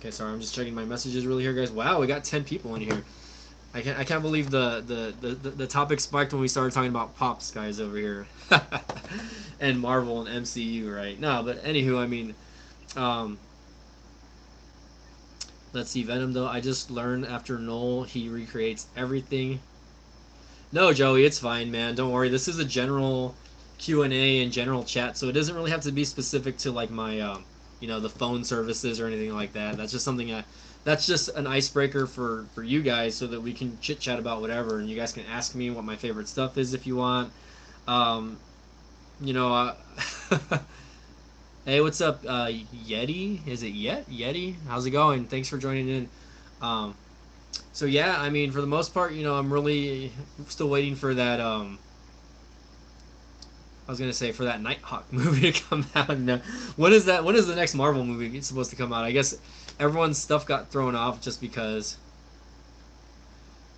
Okay, sorry, I'm just checking my messages really here, guys. Wow, we got 10 people in here. I can't believe the topic spiked when we started talking about pops, guys, over here, and Marvel and MCU, right? No, but anywho, I mean, um, let's see, Venom though. I just learned after Noel he recreates everything. No, Joey, it's fine, man. Don't worry. This is a general Q&A and general chat, so it doesn't really have to be specific to like my the phone services or anything like that. That's just an icebreaker for you guys so that we can chit chat about whatever, and you guys can ask me what my favorite stuff is if you want. Um, you know, hey, what's up, Yeti? Is it Yeti? How's it going? Thanks for joining in. Um, so yeah, I mean, for the most part, I'm really still waiting for that. I was gonna say for that Nighthawk movie to come out. No. When is that? When is the next Marvel movie supposed to come out? I guess everyone's stuff got thrown off just because.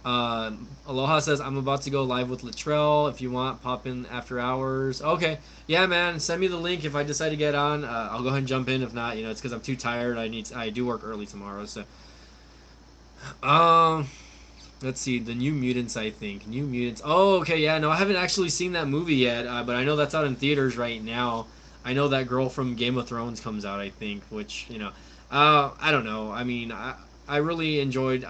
Aloha says I'm about to go live with Latrell. If you want, pop in after hours. Okay, yeah, man. Send me the link if I decide to get on. I'll go ahead and jump in. If not, it's because I'm too tired. I do work early tomorrow. So, um, let's see, the New Mutants. I think New Mutants. Oh, okay, yeah. No, I haven't actually seen that movie yet, but I know that's out in theaters right now. I know that girl from Game of Thrones comes out. I think, which I don't know. I mean, I really enjoy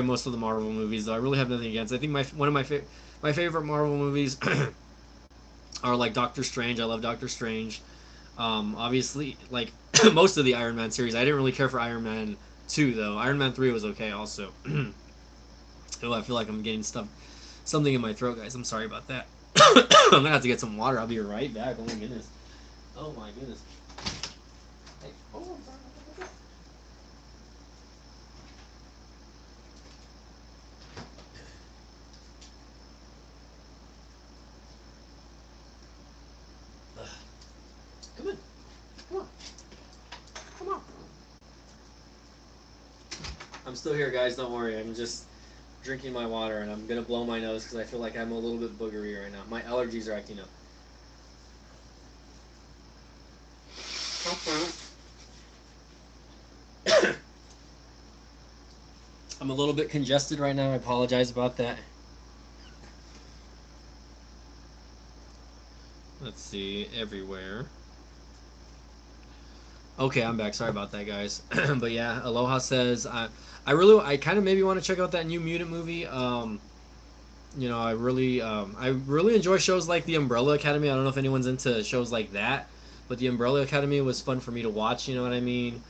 most of the Marvel movies, though. I really have nothing against. I think one of my favorite Marvel movies are like Doctor Strange. I love Doctor Strange. Obviously, like most of the Iron Man series. I didn't really care for Iron Man 2 though. Iron Man 3 was okay also. Oh, I feel like I'm getting something in my throat, guys. I'm sorry about that. I'm gonna have to get some water. I'll be right back. Oh my goodness. Oh my goodness. Hey, oh, I'm sorry. Come on. Come on. Come on. I'm still here, guys. Don't worry. I'm just drinking my water, and I'm gonna blow my nose because I feel like I'm a little bit boogery right now. My allergies are acting up. I'm a little bit congested right now. I apologize about that. Let's see, everywhere. Okay, I'm back. Sorry about that, guys. But yeah, Aloha says I kind of maybe want to check out that New Mutant movie. I really enjoy shows like The Umbrella Academy. I don't know if anyone's into shows like that, but The Umbrella Academy was fun for me to watch. You know what I mean?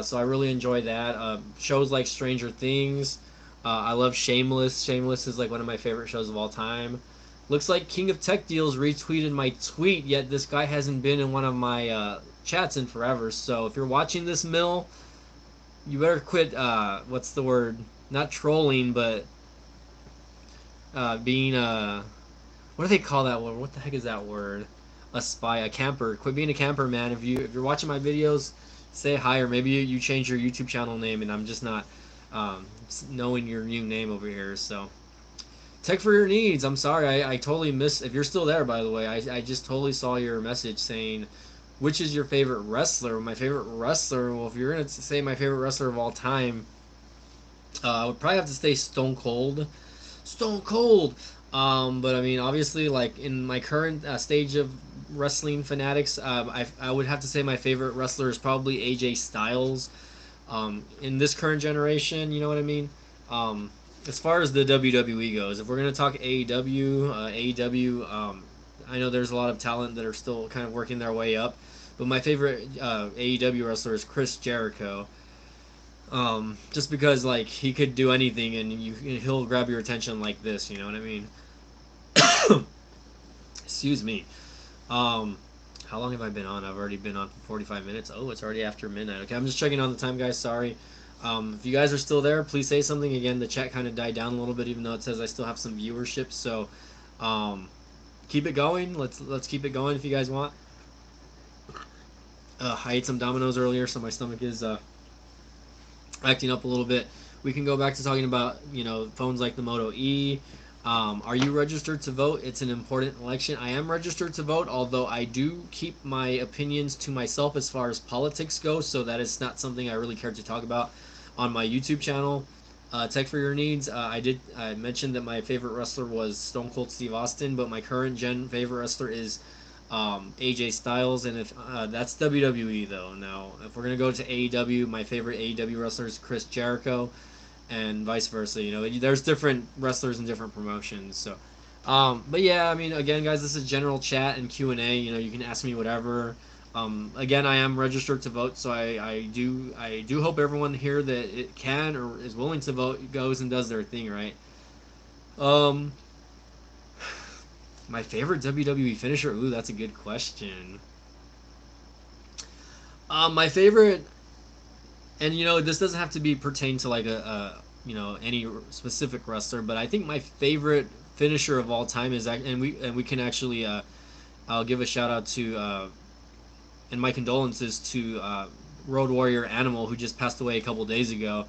So I really enjoy that. Shows like Stranger Things. I love Shameless. Shameless is like one of my favorite shows of all time. Looks like King of Tech Deals retweeted my tweet, yet this guy hasn't been in one of my chats in forever. So if you're watching this, Mill, you better quit. What's the word? Not trolling, but being what do they call that word? What the heck is that word? A spy, a camper. Quit being a camper, man. If you're watching my videos, say hi, or maybe you change your YouTube channel name, and I'm just not knowing your new name over here. So, tech for your needs. I'm sorry, I totally missed. If you're still there, by the way, I just totally saw your message saying, which is your favorite wrestler? My favorite wrestler. Well, if you're gonna say my favorite wrestler of all time, I would probably have to say Stone Cold. Stone Cold. But I mean, obviously, like in my current stage of wrestling fanatics, I would have to say my favorite wrestler is probably AJ Styles. In this current generation, you know what I mean. As far as the WWE goes, if we're gonna talk AEW, I know there's a lot of talent that are still kind of working their way up, but my favorite AEW wrestler is Chris Jericho. Just because like he could do anything and he'll grab your attention like this, you know what I mean? Excuse me. Um, how long have I been on? I've already been on for 45 minutes. Oh, it's already after midnight. Okay, I'm just checking on the time, guys. Sorry. If you guys are still there, please say something. Again, the chat kind of died down a little bit, even though it says I still have some viewership. So, um, keep it going. Let's keep it going if you guys want. I ate some Domino's earlier, so my stomach is acting up a little bit. We can go back to talking about phones like the Moto E. Are you registered to vote? It's an important election. I am registered to vote, although I do keep my opinions to myself as far as politics go, so that is not something I really care to talk about on my YouTube channel. Tech for your needs. I mentioned that my favorite wrestler was Stone Cold Steve Austin, but my current gen favorite wrestler is AJ Styles, and if that's WWE though. Now, if we're gonna go to AEW, my favorite AEW wrestler is Chris Jericho, and vice versa. There's different wrestlers in different promotions. So, but yeah, I mean, again, guys, this is general chat and Q&A. You can ask me whatever. Again, I am registered to vote, so I do hope everyone here that it can or is willing to vote goes and does their thing, right? Um, my favorite WWE finisher? Ooh, that's a good question. My favorite, and this doesn't have to be pertain to like a any specific wrestler, but I think my favorite finisher of all time is and we can actually I'll give a shout out to and my condolences to Road Warrior Animal, who just passed away a couple days ago.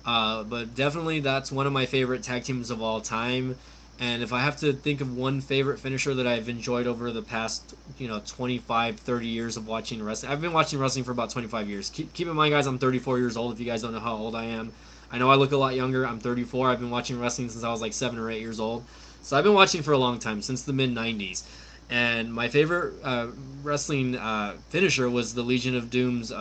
But definitely that's one of my favorite tag teams of all time. And if I have to think of one favorite finisher that I've enjoyed over the past, 25, 30 years of watching wrestling, I've been watching wrestling for about 25 years. Keep in mind, guys, I'm 34 years old, if you guys don't know how old I am. I know I look a lot younger. I'm 34. I've been watching wrestling since I was like 7 or 8 years old. So I've been watching for a long time, since the mid-90s. And my favorite wrestling finisher was the Legion of Doom's,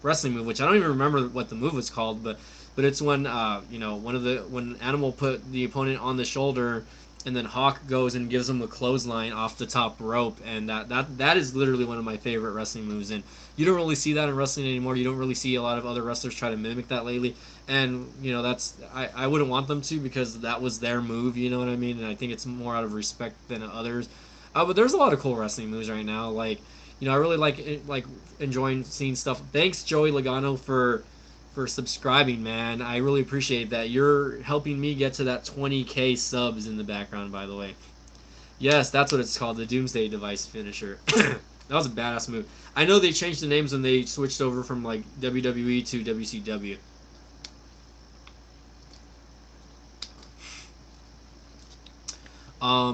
wrestling move, which I don't even remember what the move was called, but it's when when Animal put the opponent on the shoulder, and then Hawk goes and gives him a clothesline off the top rope, and that is literally one of my favorite wrestling moves. And you don't really see that in wrestling anymore. You don't really see a lot of other wrestlers try to mimic that lately, and that's I wouldn't want them to, because that was their move. You know what I mean? And I think it's more out of respect than others. But there's a lot of cool wrestling moves right now, like. I really like enjoying seeing stuff. Thanks, Joey Logano, for subscribing, man. I really appreciate that. You're helping me get to that 20K subs in the background, by the way. Yes, that's what it's called, the Doomsday Device finisher. That was a badass move. I know they changed the names when they switched over from like WWE to WCW.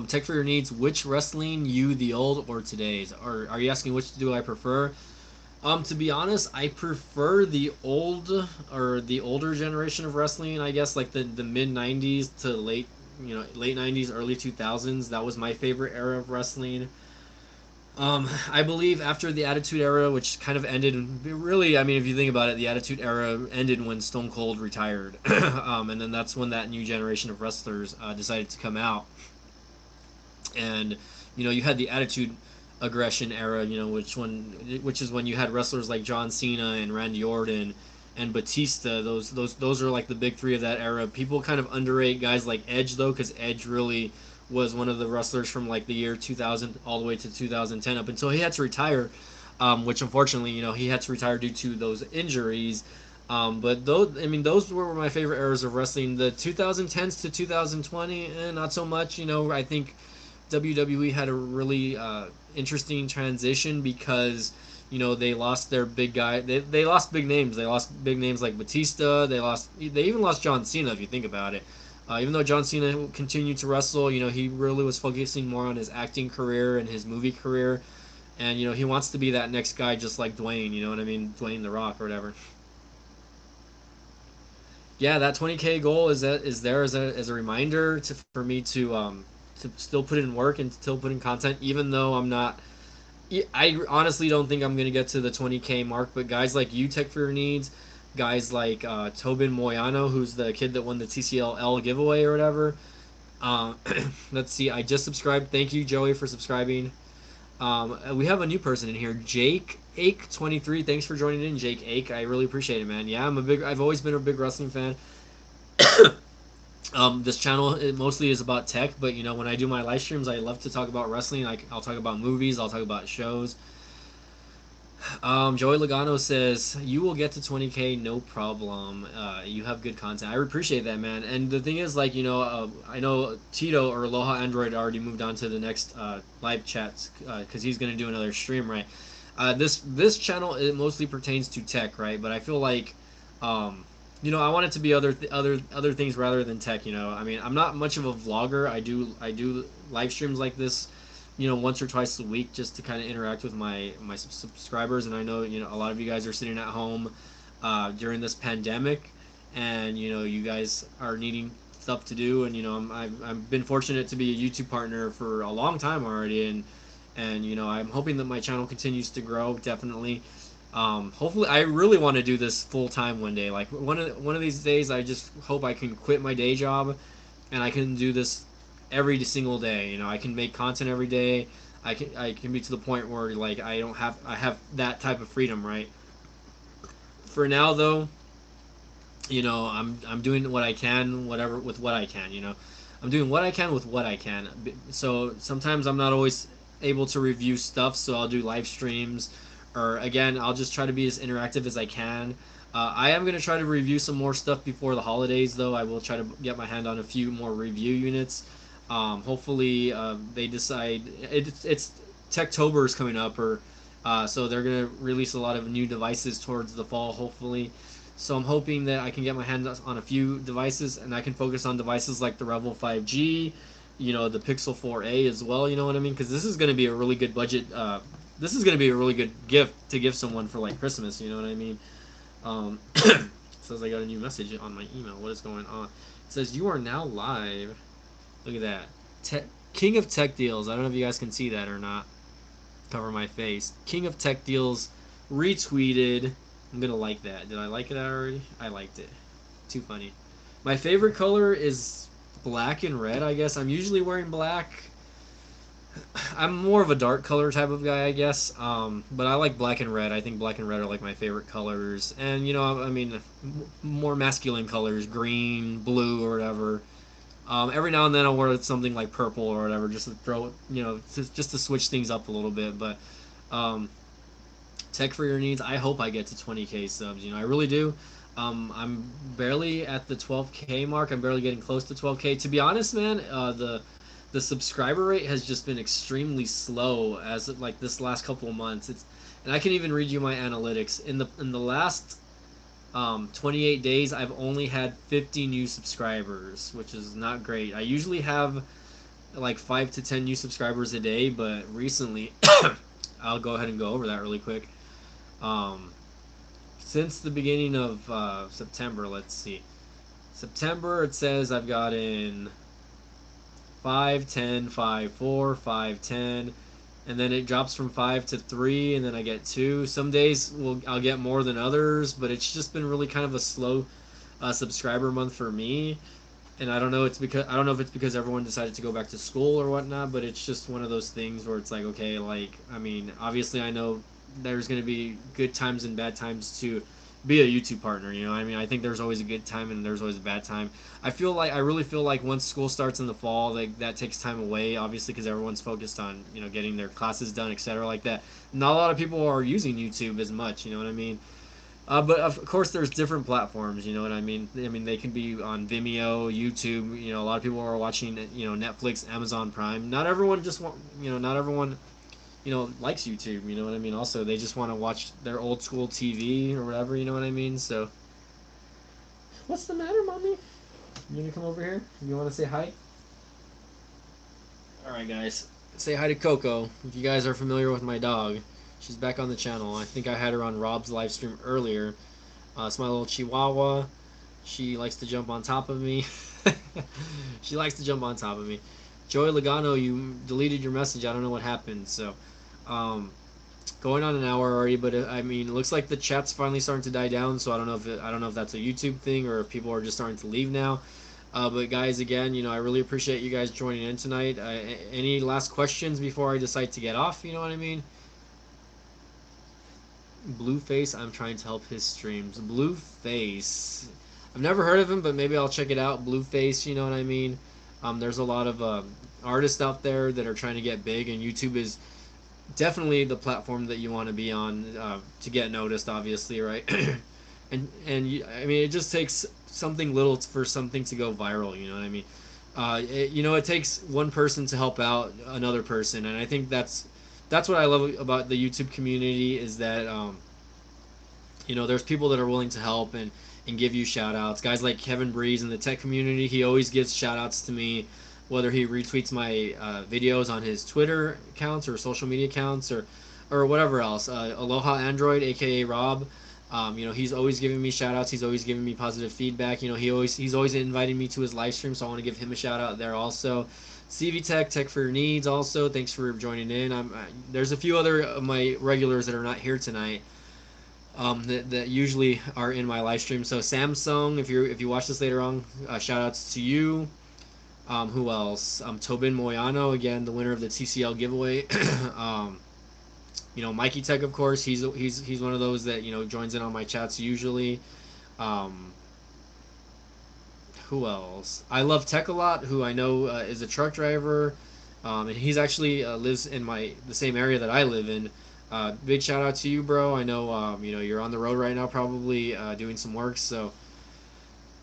Tech for your needs. Which wrestling, you the old or today's? Or are you asking which do I prefer? To be honest, I prefer the older generation of wrestling. I guess like the mid '90s to late '90s, early 2000s. That was my favorite era of wrestling. I believe after the Attitude Era, which kind of ended, really, I mean, if you think about it, the Attitude Era ended when Stone Cold retired, and then that's when that new generation of wrestlers decided to come out. And you had the Attitude aggression era, which is when you had wrestlers like John Cena and Randy Orton and Batista. Those are like the big three of that era. People kind of underrate guys like Edge though, because Edge really was one of the wrestlers from like the year 2000 all the way to 2010 up until he had to retire, which unfortunately, he had to retire due to those injuries. But those were my favorite eras of wrestling. The 2010s to 2020, not so much. I think WWE had a really interesting transition because they lost their big guy. They lost big names. They lost big names like Batista. They even lost John Cena if you think about it. Even though John Cena continued to wrestle, he really was focusing more on his acting career and his movie career, and he wants to be that next guy just like Dwayne. You know what I mean? Dwayne the Rock or whatever. Yeah, that 20K goal is there as a reminder for me to still put in work and still put in content, even though I'm not. I honestly don't think I'm gonna get to the 20K mark, but guys like you, Tech for Your Needs, guys like Tobin Moyano, who's the kid that won the TCLL giveaway or whatever. Uh, let's see, I just subscribed. Thank you, Joey, for subscribing. We have a new person in here, Jake Ake 23. Thanks for joining in, Jake Ake. I really appreciate it, man. Yeah, I've always been a big wrestling fan. This channel it mostly is about tech, but when I do my live streams, I love to talk about wrestling. I'll talk about movies, I'll talk about shows. Joey Logano says you will get to 20K, no problem. You have good content. I appreciate that, man. And the thing is, like I know Tito or Aloha Android already moved on to the next live chats because he's gonna do another stream, right? This channel it mostly pertains to tech, right? But I feel like, I want it to be other things rather than tech. I mean, I'm not much of a vlogger. I do live streams like this, once or twice a week just to kind of interact with my subscribers. And I know a lot of you guys are sitting at home during this pandemic, and you guys are needing stuff to do. And I've been fortunate to be a YouTube partner for a long time already, and I'm hoping that my channel continues to grow. Definitely. Hopefully, I really want to do this full time one day. Like one of these days, I just hope I can quit my day job and I can do this every single day. I can make content every day. I can be to the point where like I have that type of freedom, right? For now though, I'm doing what I can, whatever with what I can. I'm doing what I can with what I can. So sometimes I'm not always able to review stuff, so I'll do live streams, or again, I'll just try to be as interactive as I can. I am going to try to review some more stuff before the holidays, though. I will try to get my hand on a few more review units. Hopefully, they decide it's Techtober is coming up, or so they're going to release a lot of new devices towards the fall, hopefully. So I'm hoping that I can get my hands on a few devices, and I can focus on devices like the REVVL 5G, the Pixel 4a as well. You know what I mean? Because this is going to be a really good budget. This is going to be a really good gift to give someone for like Christmas. You know what I mean? Says I got a new message on my email. What is going on? It says you are now live. Look at that. King of Tech Deals. I don't know if you guys can see that or not. Cover my face. King of Tech Deals retweeted. I'm gonna like that. Did I like it already? I liked it. Too funny. My favorite color is black and red, I guess. I'm usually wearing black. I'm more of a dark color type of guy, I guess. But I like black and red. I think black and red are like my favorite colors. And I mean, more masculine colors, green, blue, or whatever. Every now and then I'll wear something like purple or whatever, just to throw, just to switch things up a little bit. But Tech for Your Needs, I hope I get to 20K subs. I really do. I'm barely at the 12K mark. I'm barely getting close to 12K. To be honest, man, the subscriber rate has just been extremely slow as of, like this last couple of months. And I can even read you my analytics. In the last 28 days, I've only had 50 new subscribers, which is not great. I usually have like 5 to 10 new subscribers a day, but recently, I'll go ahead and go over that really quick. Since the beginning of September, let's see. September, it says I've gotten 5, 10, 5, 4, 5, 10, and then it drops from 5 to 3, and then I get 2. Some days I'll get more than others, but it's just been really kind of a slow subscriber month for me. and I don't know. I don't know if it's because everyone decided to go back to school or whatnot, but it's just one of those things where it's like, okay, like I mean, obviously I know there's going to be good times and bad times to be a YouTube partner. You know, I mean, I think there's always a good time and there's always a bad time. I really feel like once school starts in the fall, like that takes time away, obviously, because everyone's focused on getting their classes done, etc. Like that. Not a lot of people are using YouTube as much. You know what I mean? But of course, there's different platforms. You know what I mean? I mean, they can be on Vimeo, YouTube. You know, a lot of people are watching, Netflix, Amazon Prime. Not everyone just want, not everyone, likes YouTube. You know what I mean? Also, they just want to watch their old school TV or whatever. You know what I mean? So, what's the matter, mommy? You gonna come over here? You want to say hi? All right, guys. Say hi to Coco. If you guys are familiar with my dog, she's back on the channel. I think I had her on Rob's live stream earlier. It's my little Chihuahua. She likes to jump on top of me. She likes to jump on top of me. Joey Logano, you deleted your message. I don't know what happened. So, um, going on an hour already, but I mean, it looks like the chat's finally starting to die down. So I don't know if that's a YouTube thing or if people are just starting to leave now. But guys, again, I really appreciate you guys joining in tonight. Any last questions before I decide to get off? You know what I mean? Blueface, I'm trying to help his streams. Blueface, I've never heard of him, but maybe I'll check it out. Blueface, you know what I mean? There's a lot of artists out there that are trying to get big, and YouTube is definitely the platform that you want to be on to get noticed, obviously, right? I mean, it just takes something little for something to go viral. You know what I mean? It takes one person to help out another person, and I think that's what I love about the YouTube community is that there's people that are willing to help and give you shout outs. Guys like Kevin Breeze in the tech community, he always gives shout outs to me, whether he retweets my videos on his Twitter accounts or social media accounts or whatever else. Aloha Android, aka Rob, he's always giving me shout outs. He's always giving me positive feedback. He's always inviting me to his live stream, so I want to give him a shout out there also. CV Tech for Your Needs also, thanks for joining in. There's a few other of my regulars that are not here tonight that usually are in my live stream. So Samsung, if you watch this later on, shout outs to you. Who else? Tobin Moyano, again, the winner of the TCL giveaway. Mikey Tech, of course, he's one of those that joins in on my chats usually. Who else? I love Tech a lot, who I know is a truck driver, and he's actually lives in the same area that I live in. Big shout out to you, bro. I know you're on the road right now, probably doing some work. So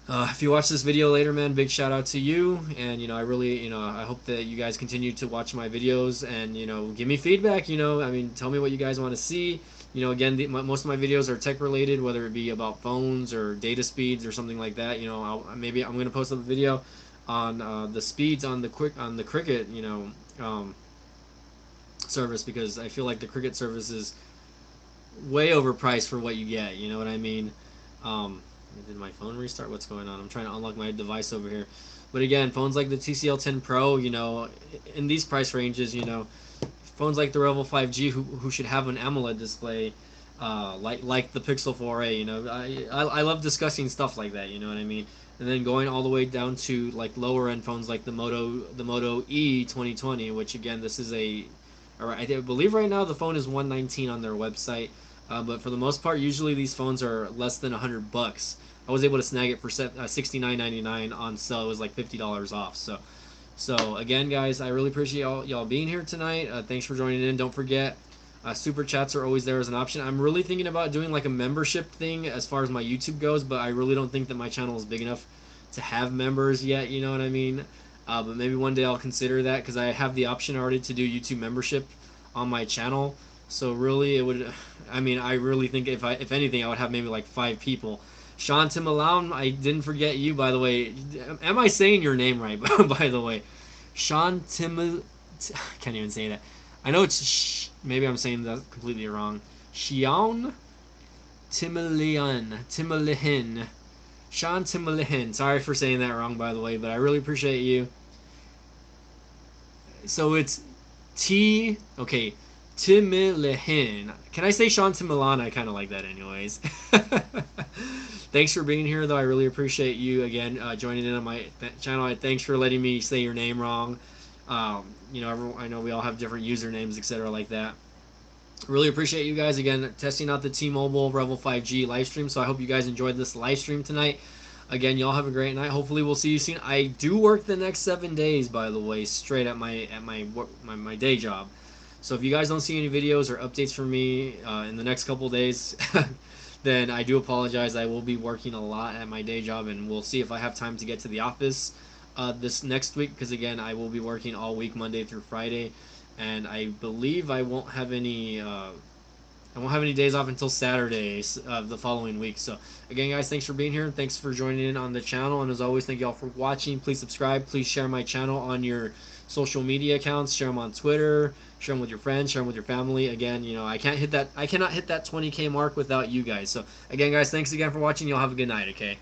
if you watch this video later, man, big shout out to you. And I really, I hope that you guys continue to watch my videos and give me feedback. I mean, tell me what you guys want to see. Again, most of my videos are tech related, whether it be about phones or data speeds or something like that. Maybe I'm gonna post a video on the speeds on the Cricket, service, because I feel like the Cricket service is way overpriced for what you get. You know what I mean? Did my phone restart? What's going on? I'm trying to unlock my device over here. But again, phones like the TCL 10 Pro, in these price ranges, phones like the REVVL 5G who should have an AMOLED display, like the Pixel 4a. I love discussing stuff like that. You know what I mean? And then going all the way down to like lower end phones like the Moto E 2020, which again, this is I believe right now the phone is $119 on their website. But for the most part, usually these phones are less than $100. I was able to snag it for $69.99 on sale. It was like $50 off. So again, guys, I really appreciate y'all being here tonight. Thanks for joining in. Don't forget, super chats are always there as an option. I'm really thinking about doing like a membership thing as far as my YouTube goes, but I really don't think that my channel is big enough to have members yet. You know what I mean? But maybe one day I'll consider that, because I have the option already to do YouTube membership on my channel. So really, it would. I mean, I really think if anything, I would have maybe like 5 people. Sean Timalaun, I didn't forget you, by the way. Am I saying your name right? By the way, Sean Timal. I can't even say that. I know it's maybe I'm saying that completely wrong. Sean Timalihin. Sean Timalihin. Sorry for saying that wrong, by the way, but I really appreciate you. So it's okay. Timilihin. Can I say Sean Timilana? I kind of like that anyways. Thanks for being here, though. I really appreciate you again joining in on my channel. Thanks for letting me say your name wrong. I know we all have different usernames, etc., like that. Really appreciate you guys again testing out the T-Mobile REVVL 5G live stream. So I hope you guys enjoyed this live stream tonight. Again, y'all have a great night. Hopefully, we'll see you soon. I do work the next 7 days, by the way, straight at my day job. So if you guys don't see any videos or updates from me in the next couple days, then I do apologize. I will be working a lot at my day job, and we'll see if I have time to get to the office this next week. Because again, I will be working all week, Monday through Friday, and I believe I won't have any. I won't have any days off until Saturday of the following week. So, again, guys, thanks for being here. Thanks for joining in on the channel. And as always, thank you all for watching. Please subscribe. Please share my channel on your social media accounts. Share them on Twitter. Share them with your friends. Share them with your family. Again, I can't hit that. I cannot hit that 20K mark without you guys. So, again, guys, thanks again for watching. Y'all have a good night. Okay.